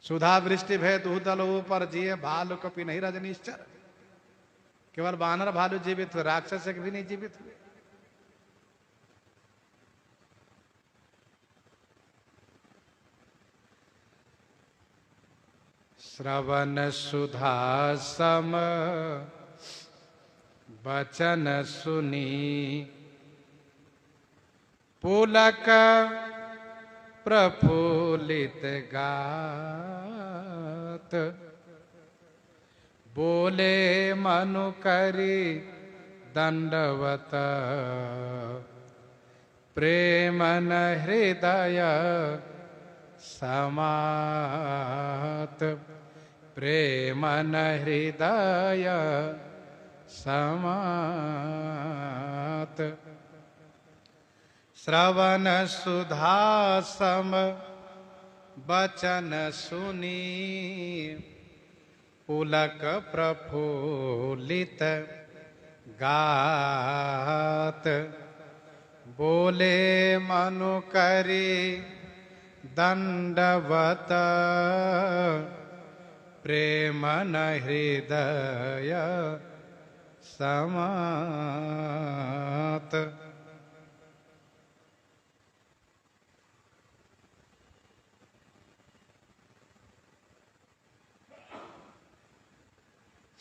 सुधा वृष्टि भय दूदल ऊपर जिए, भालू कपि नहीं रजनीश्चर। केवल वानर भालू जीवित हुए, राक्षस एक भी नहीं जीवित हुए। श्रवण सुधा सम वचन सुनी, पुलक प्रफुल्लित गात। बोले मनु करी दंडवत, प्रेमन हृदय समात। प्रेमन हृदय समात। श्रवण सुधा सम बचन सुनी, पुलक प्रफुल्लित गात। बोले मनु करी दंडवत, प्रेमन हृदय समात।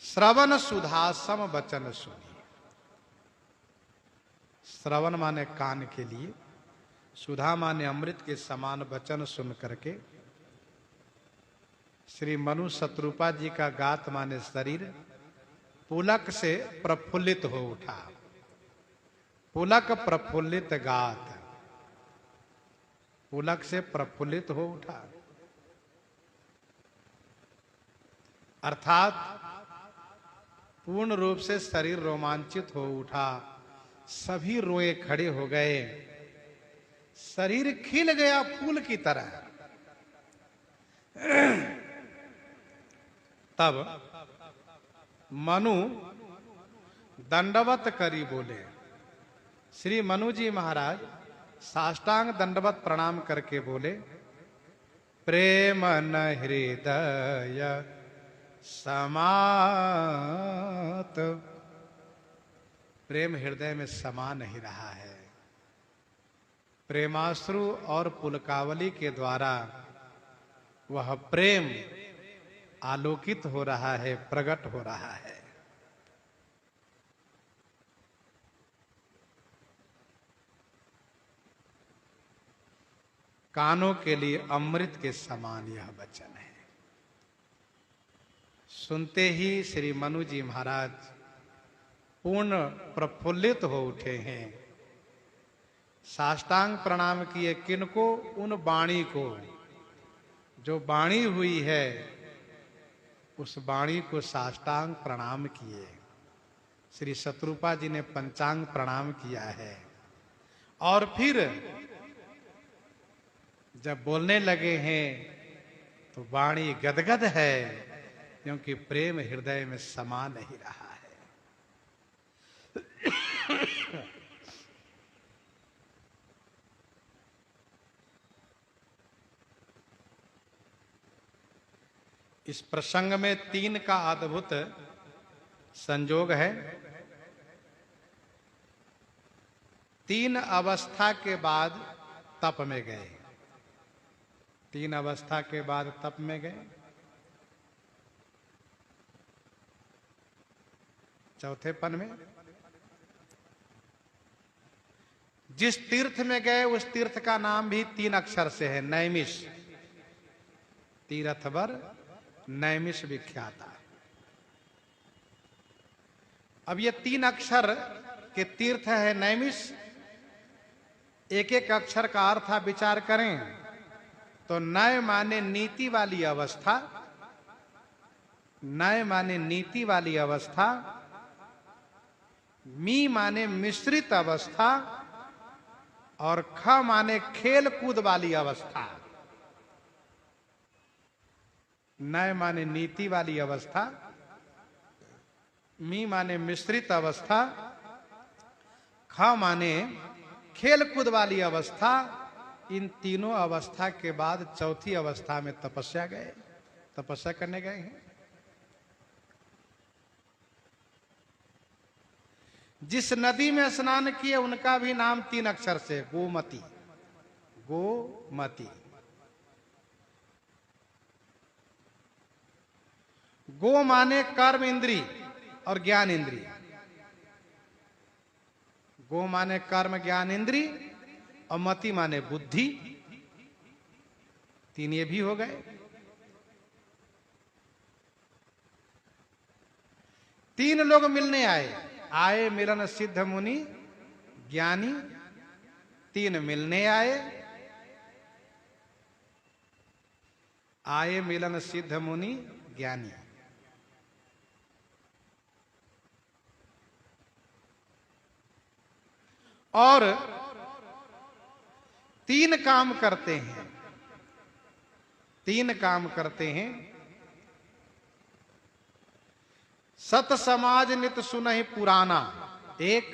श्रवण सुधा सम वचन सुनी। श्रवण माने कान के लिए, सुधा माने अमृत के समान वचन सुन करके श्री मनु शत्रुपा जी का गात माने शरीर पुलक से प्रफुल्लित हो उठा। पुलक प्रफुल्लित गात, पुलक से प्रफुल्लित हो उठा, अर्थात पूर्ण रूप से शरीर रोमांचित हो उठा। सभी रोए खड़े हो गए, शरीर खिल गया फूल की तरह। तब मनु दंडवत करी बोले। श्री मनु जी महाराज साष्टांग दंडवत प्रणाम करके बोले, प्रेम न हृदय समात। प्रेम हृदय में समा नहीं रहा है। प्रेमाश्रु और पुलकावली के द्वारा वह प्रेम आलोकित हो रहा है, प्रकट हो रहा है। कानों के लिए अमृत के समान यह वचन है। सुनते ही श्री मनु जी महाराज पूर्ण प्रफुल्लित हो उठे हैं। साष्टांग प्रणाम किए, किनको? उन वाणी को, जो वाणी हुई है उस वाणी को साष्टांग प्रणाम किए। श्री शत्रुपा जी ने पंचांग प्रणाम किया है। और फिर जब बोलने लगे हैं तो वाणी गदगद है, क्योंकि प्रेम हृदय में समा नहीं रहा है। इस प्रसंग में 3 का अद्भुत संयोग है। 3 अवस्था के बाद तप में गए। 3 अवस्था के बाद तप में गए। चौथे पन में जिस तीर्थ में गए उस तीर्थ का नाम भी 3 अक्षर से है, नैमिष। तीर्थवर नैमिष विख्याता। अब ये 3 अक्षर के तीर्थ है नैमिष। एक एक अक्षर का अर्थ आप विचार करें तो नय माने नीति वाली अवस्था, नय माने नीति वाली अवस्था, मी माने मिश्रित अवस्था, और ख माने खेल कूद वाली अवस्था। नय माने नीति वाली अवस्था, मी माने मिश्रित अवस्था, ख माने खेल कूद वाली अवस्था। इन तीनों अवस्था के बाद चौथी अवस्था में तपस्या गए, तपस्या करने गए हैं। जिस नदी में स्नान किए उनका भी नाम 3 अक्षर से, गोमती। गोमती। गो माने कर्म इंद्री और ज्ञान इंद्री। गो माने कर्म ज्ञान इंद्री और मति माने बुद्धि। 3 ये भी हो गए। 3 लोग मिलने आए। आए मिलन सिद्ध मुनि ज्ञानी। 3 मिलने आए। आए मिलन सिद्ध मुनि ज्ञानी। और 3 काम करते हैं। 3 काम करते हैं। सत समाज नित सुनहि पुराना, एक।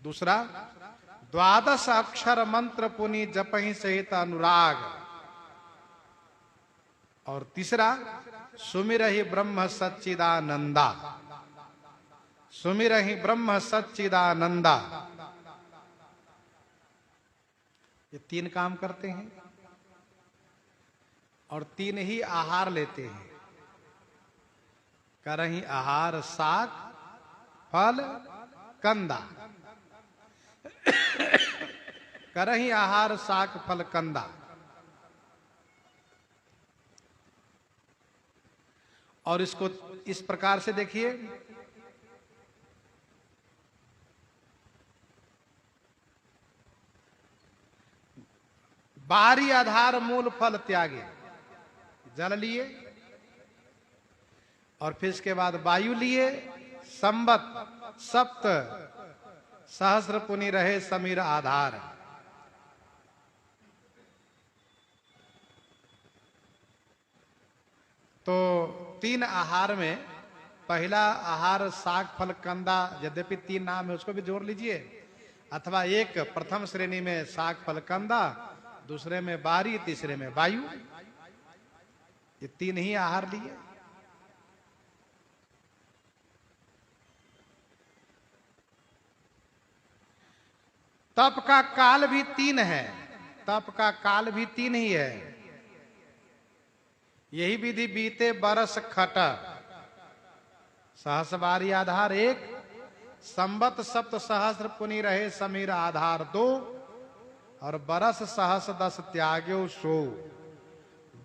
दूसरा, 12 अक्षर मंत्र पुनि जपहि सहित अनुराग। और तीसरा, सुमिरहि ब्रह्म सच्चिदानंदा। सुमिरहि ब्रह्म सच्चिदानंदा। ये 3 काम करते हैं और 3 ही आहार लेते हैं। करहि आहार साग फल कंदा। करहि आहार साग फल कंदा। और इसको इस प्रकार से देखिए, बारी आधार मूल फल त्यागे। जल लिए और फिर इसके बाद वायु लिए। संवत सप्त सहस्र पुनि रहे समीर आधार। तो 3 आहार में पहला आहार साग फल कंदा, यद्यपि 3 नाम है उसको भी जोड़ लीजिए। अथवा एक प्रथम श्रेणी में साग फल कंदा, दूसरे में बारी, तीसरे में वायु। ये 3 ही आहार लिए। तप का काल भी 3 है। तप का काल भी 3 ही है। यही विधि बीते बरस खट। सहस बारी आधार 1, संवत सप्त सहस्र पुनि रहे समीर आधार 2, और बरस सहस दस त्याग्यो सो,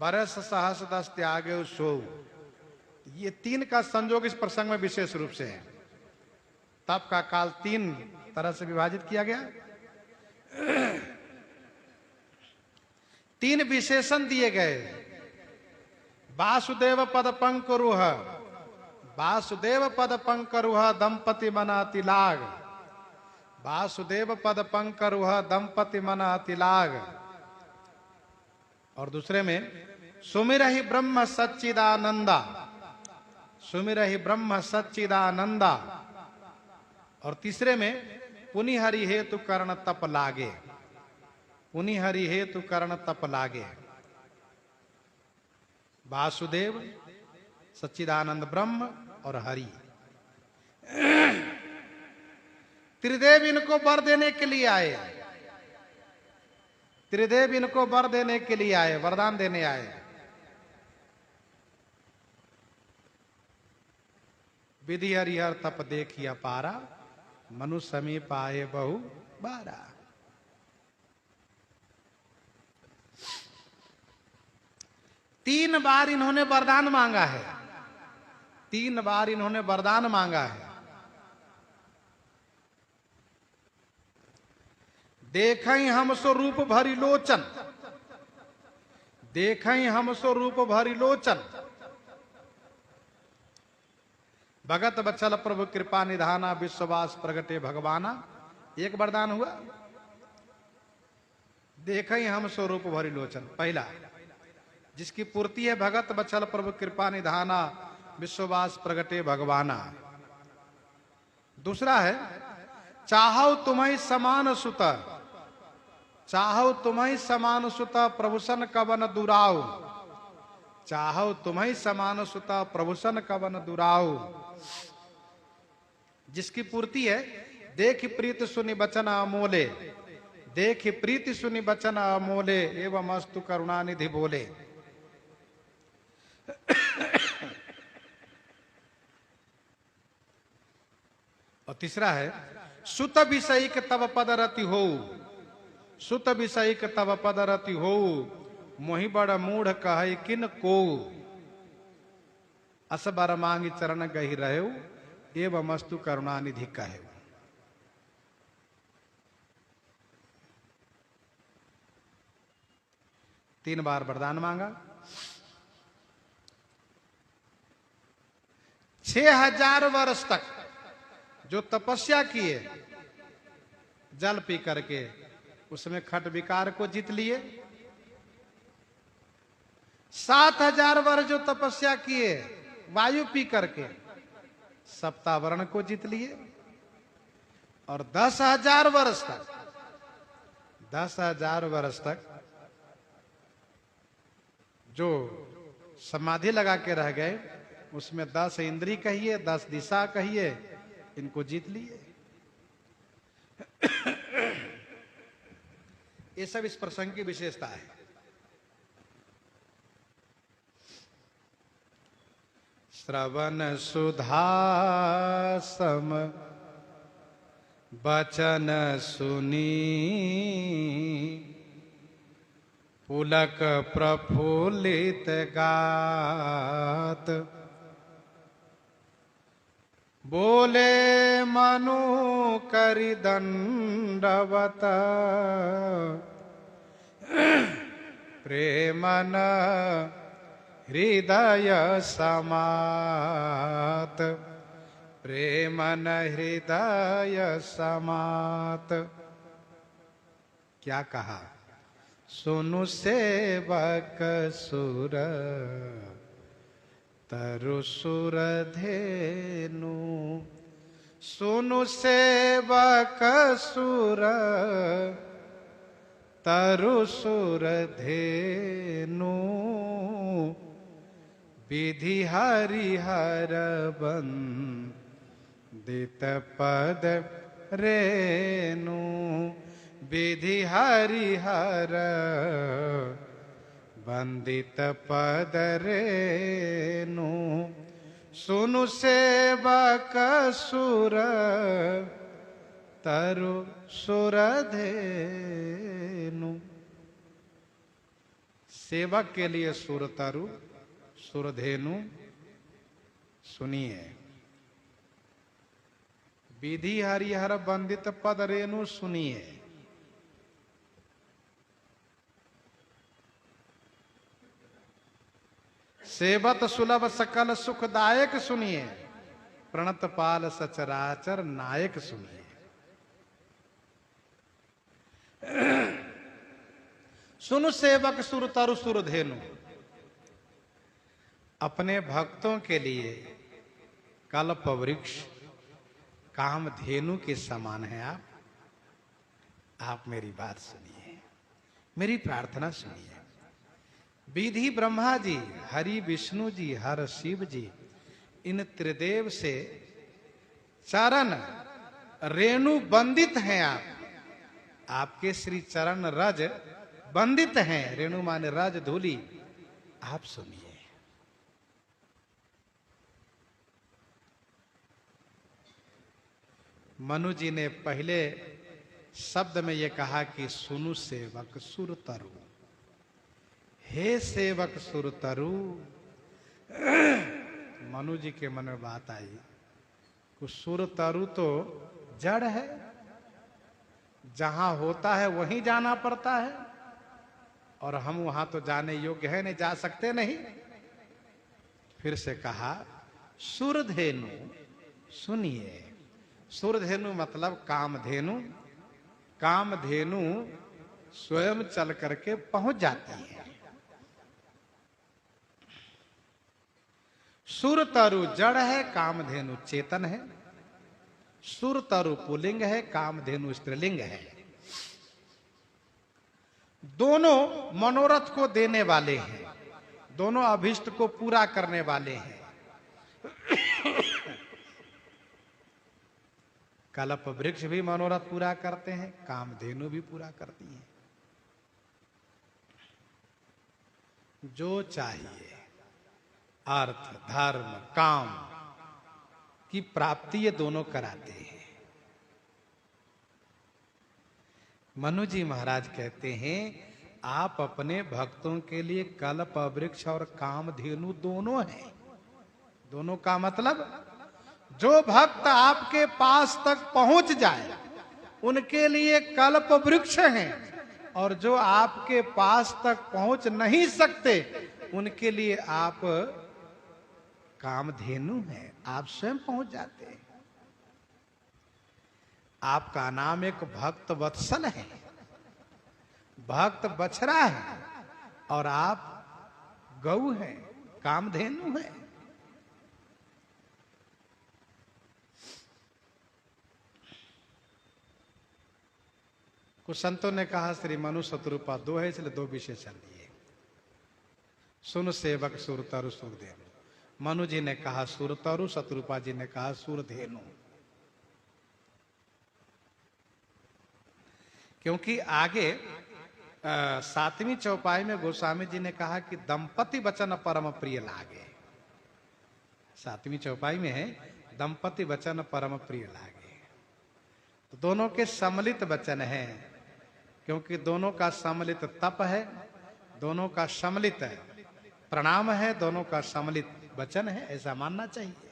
बरस सहस दस त्याग्यो सो, ये तीन का संयोग इस प्रसंग में विशेष रूप से है। तप का काल तीन तरह से विभाजित किया गया। तीन विशेषण दिए गए। वासुदेव पद पंकरुह, वासुदेव पद पंकरुह दंपति मना तिलाग, वासुदेव पद पंकरुह दंपति मना तिलाग। और दूसरे में सुमिरहि ब्रह्म सच्चिदानंदा, सुमिरहि ब्रह्म सच्चिदानंदा। और तीसरे में पुनि हरि हेतु कर्ण तप लागे, पुनि हरि हेतु कर्ण तप लागे। वासुदेव, सच्चिदानंद ब्रह्म और हरि, त्रिदेव इनको वर देने के लिए आए, त्रिदेव इनको वर देने के लिए आए, वरदान देने आए। विधि हरिहर तप देखिया पारा, मनु समीप आए बहु बारा। तीन बार इन्होंने वरदान मांगा है, तीन बार इन्होंने वरदान मांगा है। देखें हम सो रूप भरी लोचन, देखें हम सो रूप भरी लोचन, भगत बचल प्रभु कृपा निधाना, विश्ववास प्रगटे भगवाना। एक वरदान हुआ, देखें हम सो रूप भरी लोचन, पहला जिसकी पूर्ति है भगत बचल प्रभु कृपा निधाना, विश्ववास प्रगटे भगवाना। दूसरा है चाहौ तुम्हें समान सुत, चाहौ तुम्हें समान सुत प्रभुसन कवन दुराऊ, चाहौ तुम्हें समान सुत प्रभुसन कवन दुराऊ। जिसकी पूर्ति है देख प्रीत सुनि बचन अमोले, देख प्रीति सुनि बचन अमोले, एवं अस्तु करुणानिधि बोले। और तीसरा है सुत विषयिक तब पद रति हो, सुत विषयिक तब पद रति हो, मोहि बड़ मूढ़ कहे किन को, असबर मांगी चरण गही रहे, एवं अस्तु करुणानिधि कहे। तीन बार वरदान मांगा। 6000 वर्ष तक जो तपस्या किए जल पी करके, उसमें खट विकार को जीत लिए। 7000 वर्ष जो तपस्या किए वायु पी करके, सप्तावरण को जीत लिए। और 10,000 वर्ष तक, 10,000 वर्ष तक जो समाधि लगा के रह गए, उसमें 10 इंद्री कहिए, 10 दिशा कहिए, इनको जीत लिए। ये सब इस प्रसंग की विशेषता है। श्रवण सुधा सम बचन सुनी, पुलक प्रफुल्लित गात, बोले मनु करि दंडवत, प्रेमन हृदय समात, प्रेमन हृदय समात। क्या कहा? सुनु सेवक सुर तरु सुर धेनु, सुनु सेवक सुर तरु सुर धेनु, विधि हरिहर बंदित पद रेनु, विधि हरिहर बंदित पद रेनु, सुनु सेवक सुर तरु सुरधेनु। सेवक के लिए सुरतरु सुरधेनु सुनिए। विधि हरिहर बंदित पद रेणु सुनिए। सेवत सुलभ सकल सुखदायक सुनिए। प्रणत पाल सचराचर नायक सुनिए। सुनु सेवक सुरतरु सुरधेनु। अपने भक्तों के लिए कल्प वृक्ष कामधेनु के समान है आप मेरी बात सुनिए, मेरी प्रार्थना सुनिए। विधि ब्रह्मा जी, हरि विष्णु जी, हर शिव जी, इन त्रिदेव से चरण रेणु बंदित हैं आपके श्री चरण रज बंदित हैं। रेणु माने रज धूली। आप सुनिए। मनु जी ने पहले शब्द में यह कहा कि सुनु सेवक सुरतरु। हे सेवक सुरतरु। मनु जी के मन में बात आई कि सुरतरु तो जड़ है, जहां होता है वहीं जाना पड़ता है, और हम वहां तो जाने योग्य है नहीं, जा सकते नहीं। फिर से कहा सुरधेनु सुनिए। सुरधेनु मतलब कामधेनु। कामधेनु स्वयं चल करके पहुंच जाती है। सुरतरु जड़ है, कामधेनु चेतन है। सुरतरु पुल्लिंग है, कामधेनु स्त्रीलिंग है। दोनों मनोरथ को देने वाले हैं, दोनों अभिष्ट को पूरा करने वाले हैं। कल्प वृक्ष भी मनोरथ पूरा करते हैं, कामधेनु भी पूरा करती है। जो चाहिए अर्थ धर्म काम की प्राप्ति ये दोनों कराते हैं। मनु जी महाराज कहते हैं आप अपने भक्तों के लिए कल्प वृक्ष और कामधेनु दोनों हैं। दोनों का मतलब जो भक्त आपके पास तक पहुंच जाए उनके लिए कल्प वृक्ष हैं, और जो आपके पास तक पहुंच नहीं सकते उनके लिए आप कामधेनु हैं। आप स्वयं पहुंच जाते हैं। आपका नाम एक भक्त वत्सल है, भक्त बछड़ा है, और आप गौ हैं, कामधेनु हैं। कुछ संतों ने कहा श्री मनु शत्रुपा दो है, इसलिए दो विशेषण दिए। सुन सेवक सुरतरु सुरधेनु। मनु जी ने कहा सुरतरु, शत्रुपा जी ने कहा सुरधेनु। क्योंकि आगे 7वीं चौपाई में गोस्वामी जी ने कहा कि दंपति वचन परम प्रिय लागे। 7वीं चौपाई में है दंपति वचन परम प्रिय लागे। तो दोनों के सम्मिलित वचन हैं, क्योंकि दोनों का सम्मिलित तप है, दोनों का सम्मिलित प्रणाम है, दोनों का सम्मिलित वचन है, ऐसा मानना चाहिए।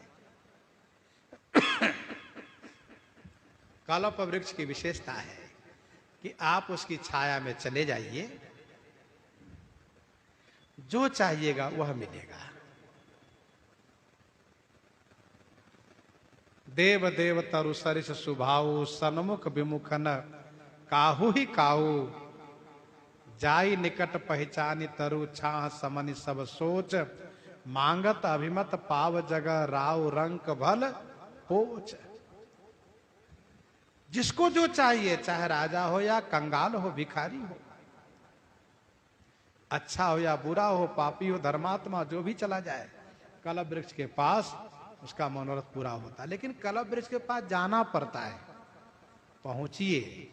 कल्प वृक्ष की विशेषता है कि आप उसकी छाया में चले जाइए, जो चाहिएगा वह मिलेगा। देव देव तरु सरिस सुभाऊ, सन्मुख विमुखन काहू ही काहू। जाई निकट पहचानी तरु, छाह समनि सब सोच। मांगत अभिमत पाव जगह, राव रंक भल पोच। जिसको जो चाहिए, चाहे राजा हो या कंगाल हो, भिखारी हो, अच्छा हो या बुरा हो, पापी हो धर्मात्मा, जो भी चला जाए कल्प वृक्ष के पास, उसका मनोरथ पूरा होता है। लेकिन कल्प वृक्ष के पास जाना पड़ता है। पहुंचिए।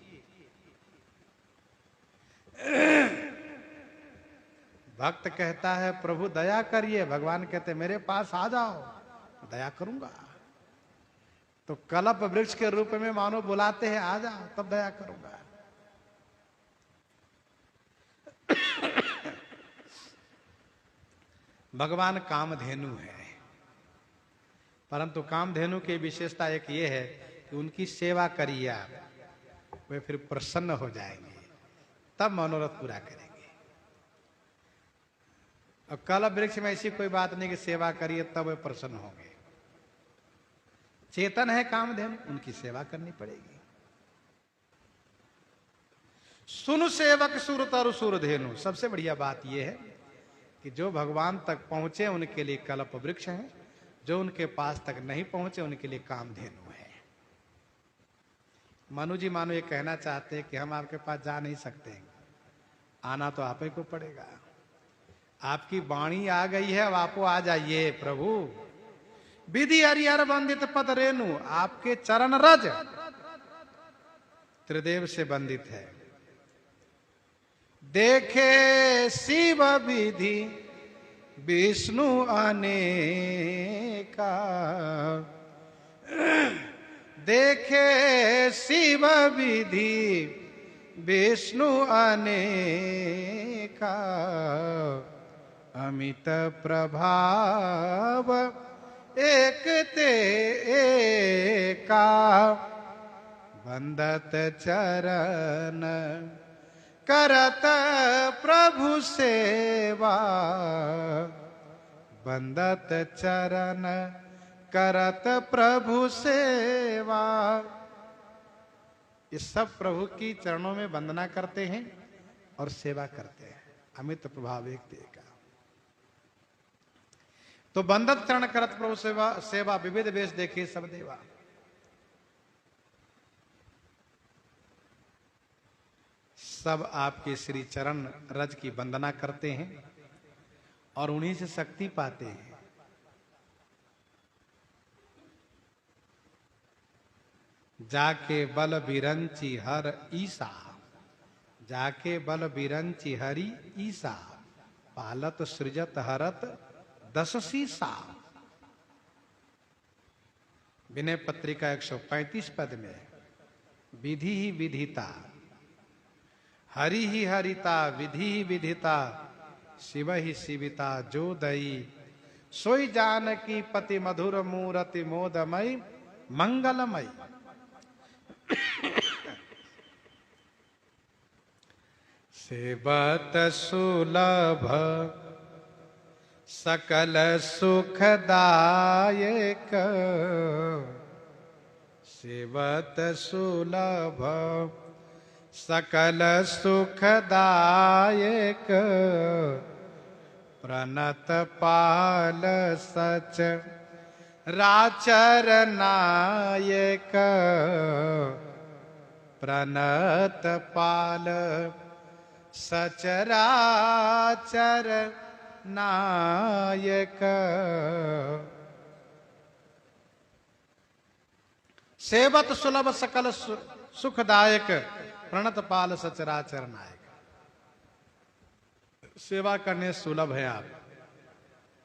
भक्त कहता है प्रभु दया करिए, भगवान कहते मेरे पास आ जाओ, दया करूंगा। तो कल्प वृक्ष के रूप में मानो बुलाते हैं, आ जाओ तब दया करूंगा। भगवान कामधेनु है, परंतु कामधेनु की विशेषता एक ये है कि उनकी सेवा करिए आप, वे फिर प्रसन्न हो जाएंगे, तब मनोरथ पूरा करेंगे। और कल्प वृक्ष में ऐसी कोई बात नहीं कि सेवा करिए तब वे प्रसन्न होंगे। चेतन है कामधेनु, उनकी सेवा करनी पड़ेगी। सुन सेवक सुर तरु सुर धेनु, सबसे बढ़िया बात यह है कि जो भगवान तक पहुंचे उनके लिए कल्प वृक्ष है, जो उनके पास तक नहीं पहुंचे उनके लिए कामधेनु है। मनु जी मानो ये कहना चाहते हैं कि हम आपके पास जा नहीं सकते, आना तो आप ही को पड़ेगा। आपकी वाणी आ गई है, अब आपको आ जाइए प्रभु। विधि हरिहर बंदित पद रेणु, आपके चरण रज त्रिदेव से बंदित है। देखे शिव विधि विष्णु अनेका, देखे शिव विधि विष्णु अनेका, अमित प्रभाव एक ते एका, बंदत चरण करत प्रभु सेवा, बंदत चरण करत प्रभु सेवा। ये सब प्रभु की चरणों में वंदना करते हैं और सेवा करते हैं। अमित प्रभाव एक देगा। तो बंदत चरण करत प्रभु सेवा, सेवा विविध वेश देखिए सब देवा। सब आपके श्री चरण रज की वंदना करते हैं और उन्हीं से शक्ति पाते हैं। जाके बल बिरंची हर ईसा, जाके बल बिरंची हरि ईसा, पालत सृजत हरत दस सीसा। विनय पत्रिका 135 पद में विधि ही विधिता, हरि ही हरिता, विधि ही विधिता, शिव ही शिविता, जो दई सोई जानकी पति मधुर मूरति मोदमय मंगलमय। सेवत सुलभ सकल सुखदायक, सेवत सुलभ सकल सुखदायक, प्रणत पाल सच राचर नायक, प्रणत पाल सचराचर नायक। सेवत सुलभ सकल सुखदायक, प्रणत पाल सचराचर नायक। सेवा करने सुलभ है आप,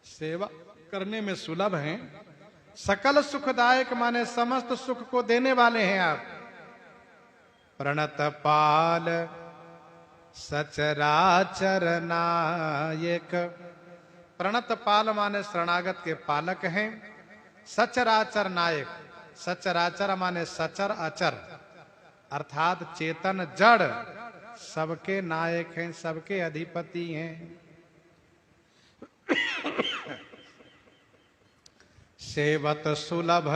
सेवा करने में सुलभ हैं। सकल सुखदायक माने समस्त सुख को देने वाले हैं आप। प्रणत पाल सचराचर नायक, प्रणत पाल माने शरणागत के पालक हैं। सचराचर नायक, सचराचर माने सचर अचर अर्थात चेतन जड़ सबके नायक हैं, सबके अधिपति हैं। सेवत सुलभ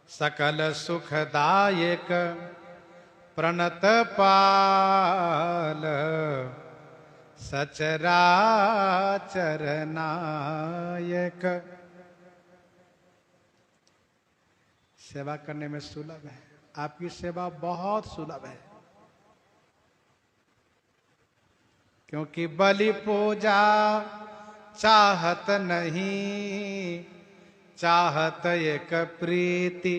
सकल सुखदायक, प्रणत पाल सचराचर नायक। सेवा करने में सुलभ है, आपकी सेवा बहुत सुलभ है। क्योंकि बलि पूजा चाहत नहीं, चाहत एक प्रीति,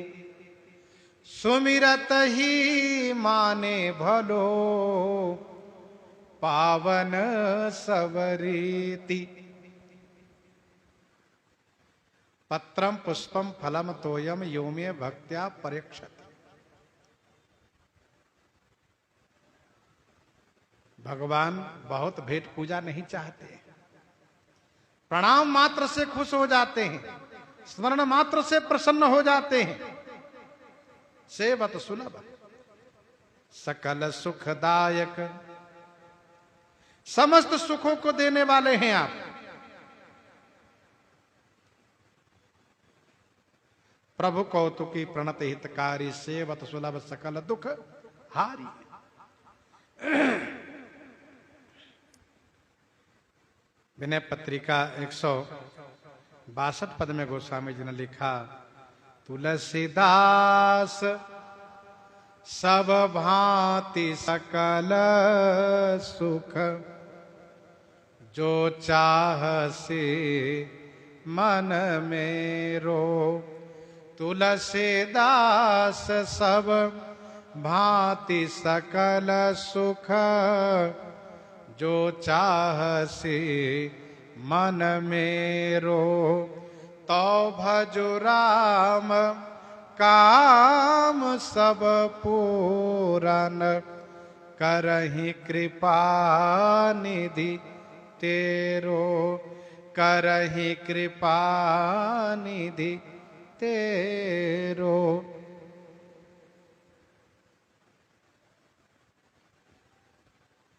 सुमिरत ही माने भलो, पावन सब रीति। पत्रम पुष्पम फलम तोयम यो मे भक्त्या परीक्षति। भगवान बहुत भेंट पूजा नहीं चाहते, प्रणाम मात्र से खुश हो जाते हैं, स्मरण मात्र से प्रसन्न हो जाते हैं। सेवत सुलभ सकल सुखदायक, समस्त सुखों को देने वाले हैं आप। प्रभु कौतुकी प्रणत हितकारी, सेवत सुलभ सकल दुख हारी। विनय पत्रिका 162 पद में गोस्वामी जी ने लिखा, तुलसीदास सब भांति सकल सुख, जो चाहसी मन मेरो। तुलसीदास सब भांति सकल सुख, जो चाहसी मन मेरो। तो भजु राम काम सब पूरन, करहि कृपा निधि तेरो। करहि कृपा निधि तेरो।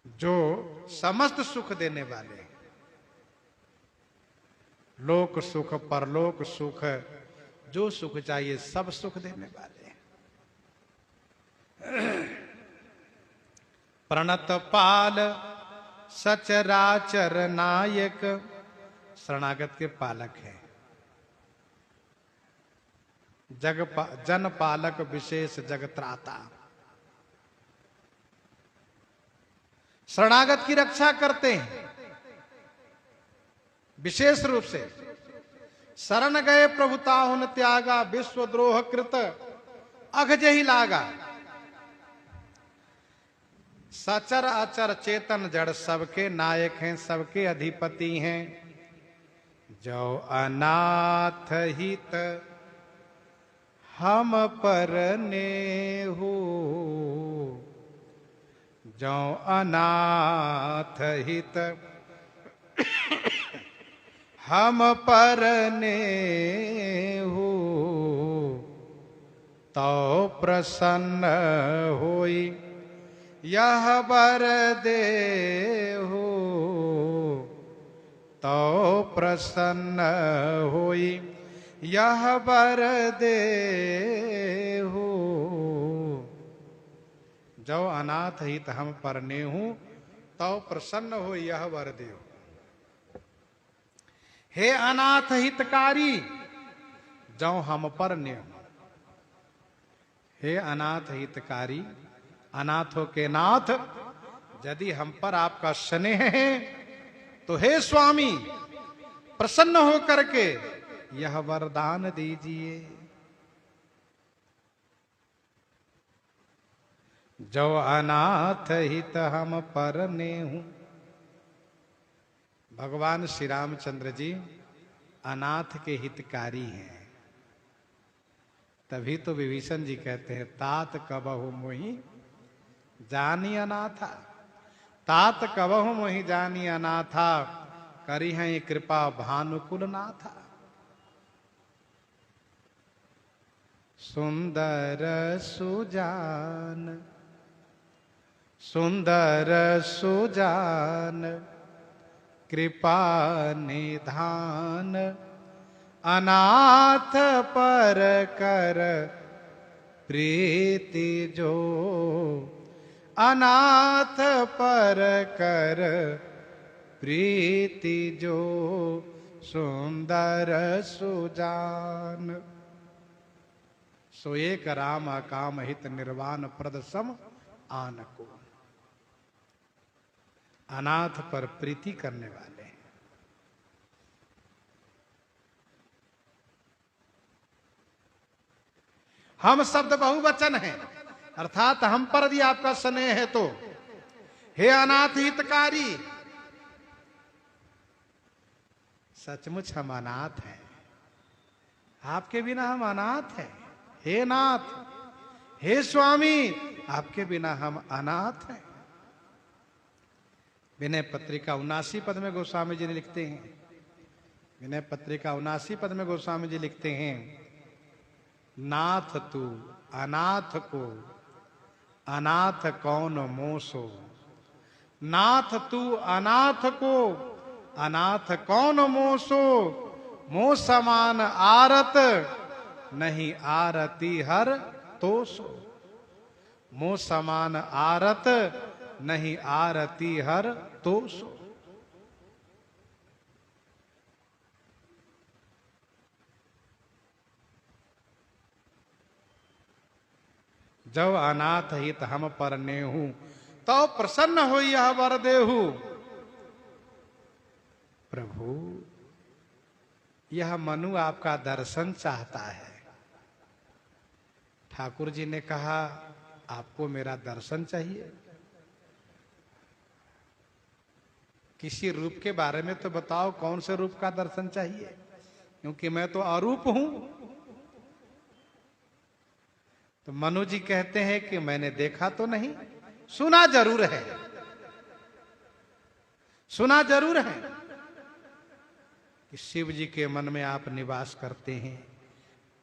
जो समस्त सुख देने वाले, लोक सुख परलोक सुख, जो सुख चाहिए सब सुख देने वाले। प्रणत पाल सचराचर नायक, शरणागत के पालक है। जन पालक विशेष जगत्राता, शरणागत की रक्षा करते हैं विशेष रूप से। शरण गए प्रभुताहुन त्यागा, विश्वद्रोह कृत अघजहि लागा। सचर अचर चेतन जड़ सबके नायक हैं, सबके अधिपति हैं। जो अनाथ हित हम पर नेहु, जो अनाथ हित हम पर नेहु। तो प्रसन्न होई यह वर देहु। तो प्रसन्न होई यह वर देहु। जो अनाथ हित हम पर नेहु, तो प्रसन्न हो यह वर देहु। हे अनाथ हितकारी, जो हम पर नेहु। हे अनाथ हितकारी, अनाथों के नाथ, यदि हम पर आपका स्नेह है तो हे स्वामी प्रसन्न हो करके यह वरदान दीजिए। जो अनाथ हित हम पर नेहु। भगवान श्री रामचंद्र जी अनाथ के हितकारी हैं। तभी तो विभीषण जी कहते हैं, तात कबहु मोहि जानी अनाथा। तात कबहु मोहि जानी अनाथा, करी हैं कृपा भानुकुल नाथा। सुंदर सुजान सुंदर सुजान, कृपा निधान। अनाथ पर कर प्रीति जो। अनाथ पर कर प्रीति जो। सुंदर सुजान। सो एक राम अकाम हित निर्वाण प्रद सम आनको। अनाथ पर प्रीति करने वाले। हम शब्द बहुवचन है, अर्थात हम पर यदि आपका स्नेह है तो हे अनाथ हितकारी, सचमुच हम अनाथ हैं। आपके बिना हम अनाथ हैं। हे नाथ, हे स्वामी, आपके बिना हम अनाथ हैं। विनय पत्रिका 79 पद में गोस्वामी जी लिखते हैं, विनय पत्रिका 79 पद में गोस्वामी जी लिखते हैं, नाथ तू अनाथ को अनाथ कौन मोसो, नाथ तू अनाथ को अनाथ कौन मोसो, मो समान आरत नहीं आरती हर तोसो, मो समान आरत नहीं आरती हर तोसो। जब अनाथ हित हम पर नेहू, तो प्रसन्न हो यह वर देहू। प्रभु, यह मनु आपका दर्शन चाहता है। ठाकुर जी ने कहा, आपको मेरा दर्शन चाहिए? किसी रूप के बारे में तो बताओ, कौन से रूप का दर्शन चाहिए, क्योंकि मैं तो अरूप हूं। तो मनु जी कहते हैं कि मैंने देखा तो नहीं, सुना जरूर है, सुना जरूर है कि शिव जी के मन में आप निवास करते हैं,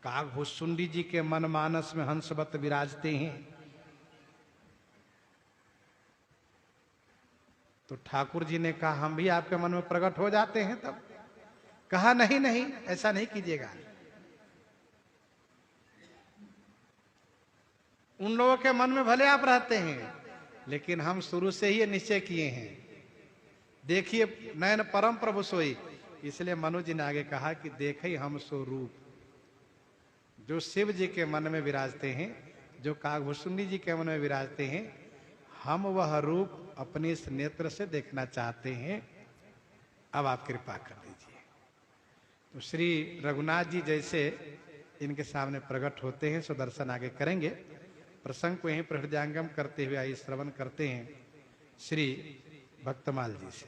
कागभूषुंडी जी के मन मानस में हंसवत विराजते हैं। तो ठाकुर जी ने कहा, हम भी आपके मन में प्रकट हो जाते हैं तब? कहा, नहीं नहीं, ऐसा नहीं कीजिएगा। उन लोगों के मन में भले आप रहते हैं, लेकिन हम शुरू से ही निश्चय किए हैं, देखिए नयन परम प्रभु सोई। इसलिए मनु जी ने आगे कहा कि देखे हम सो रूप, जो शिव जी के मन में विराजते हैं, जो कागभूषुंडी जी के मन में विराजते हैं, हम वह रूप अपने इस नेत्र से देखना चाहते हैं। अब आप कृपा कर दीजिए। तो श्री रघुनाथ जी जैसे इनके सामने प्रकट होते हैं, सो दर्शन आगे करेंगे। प्रसंग को यहीं पर हृदयांगम करते हुए आइए श्रवण करते हैं श्री भक्तमाल जी से।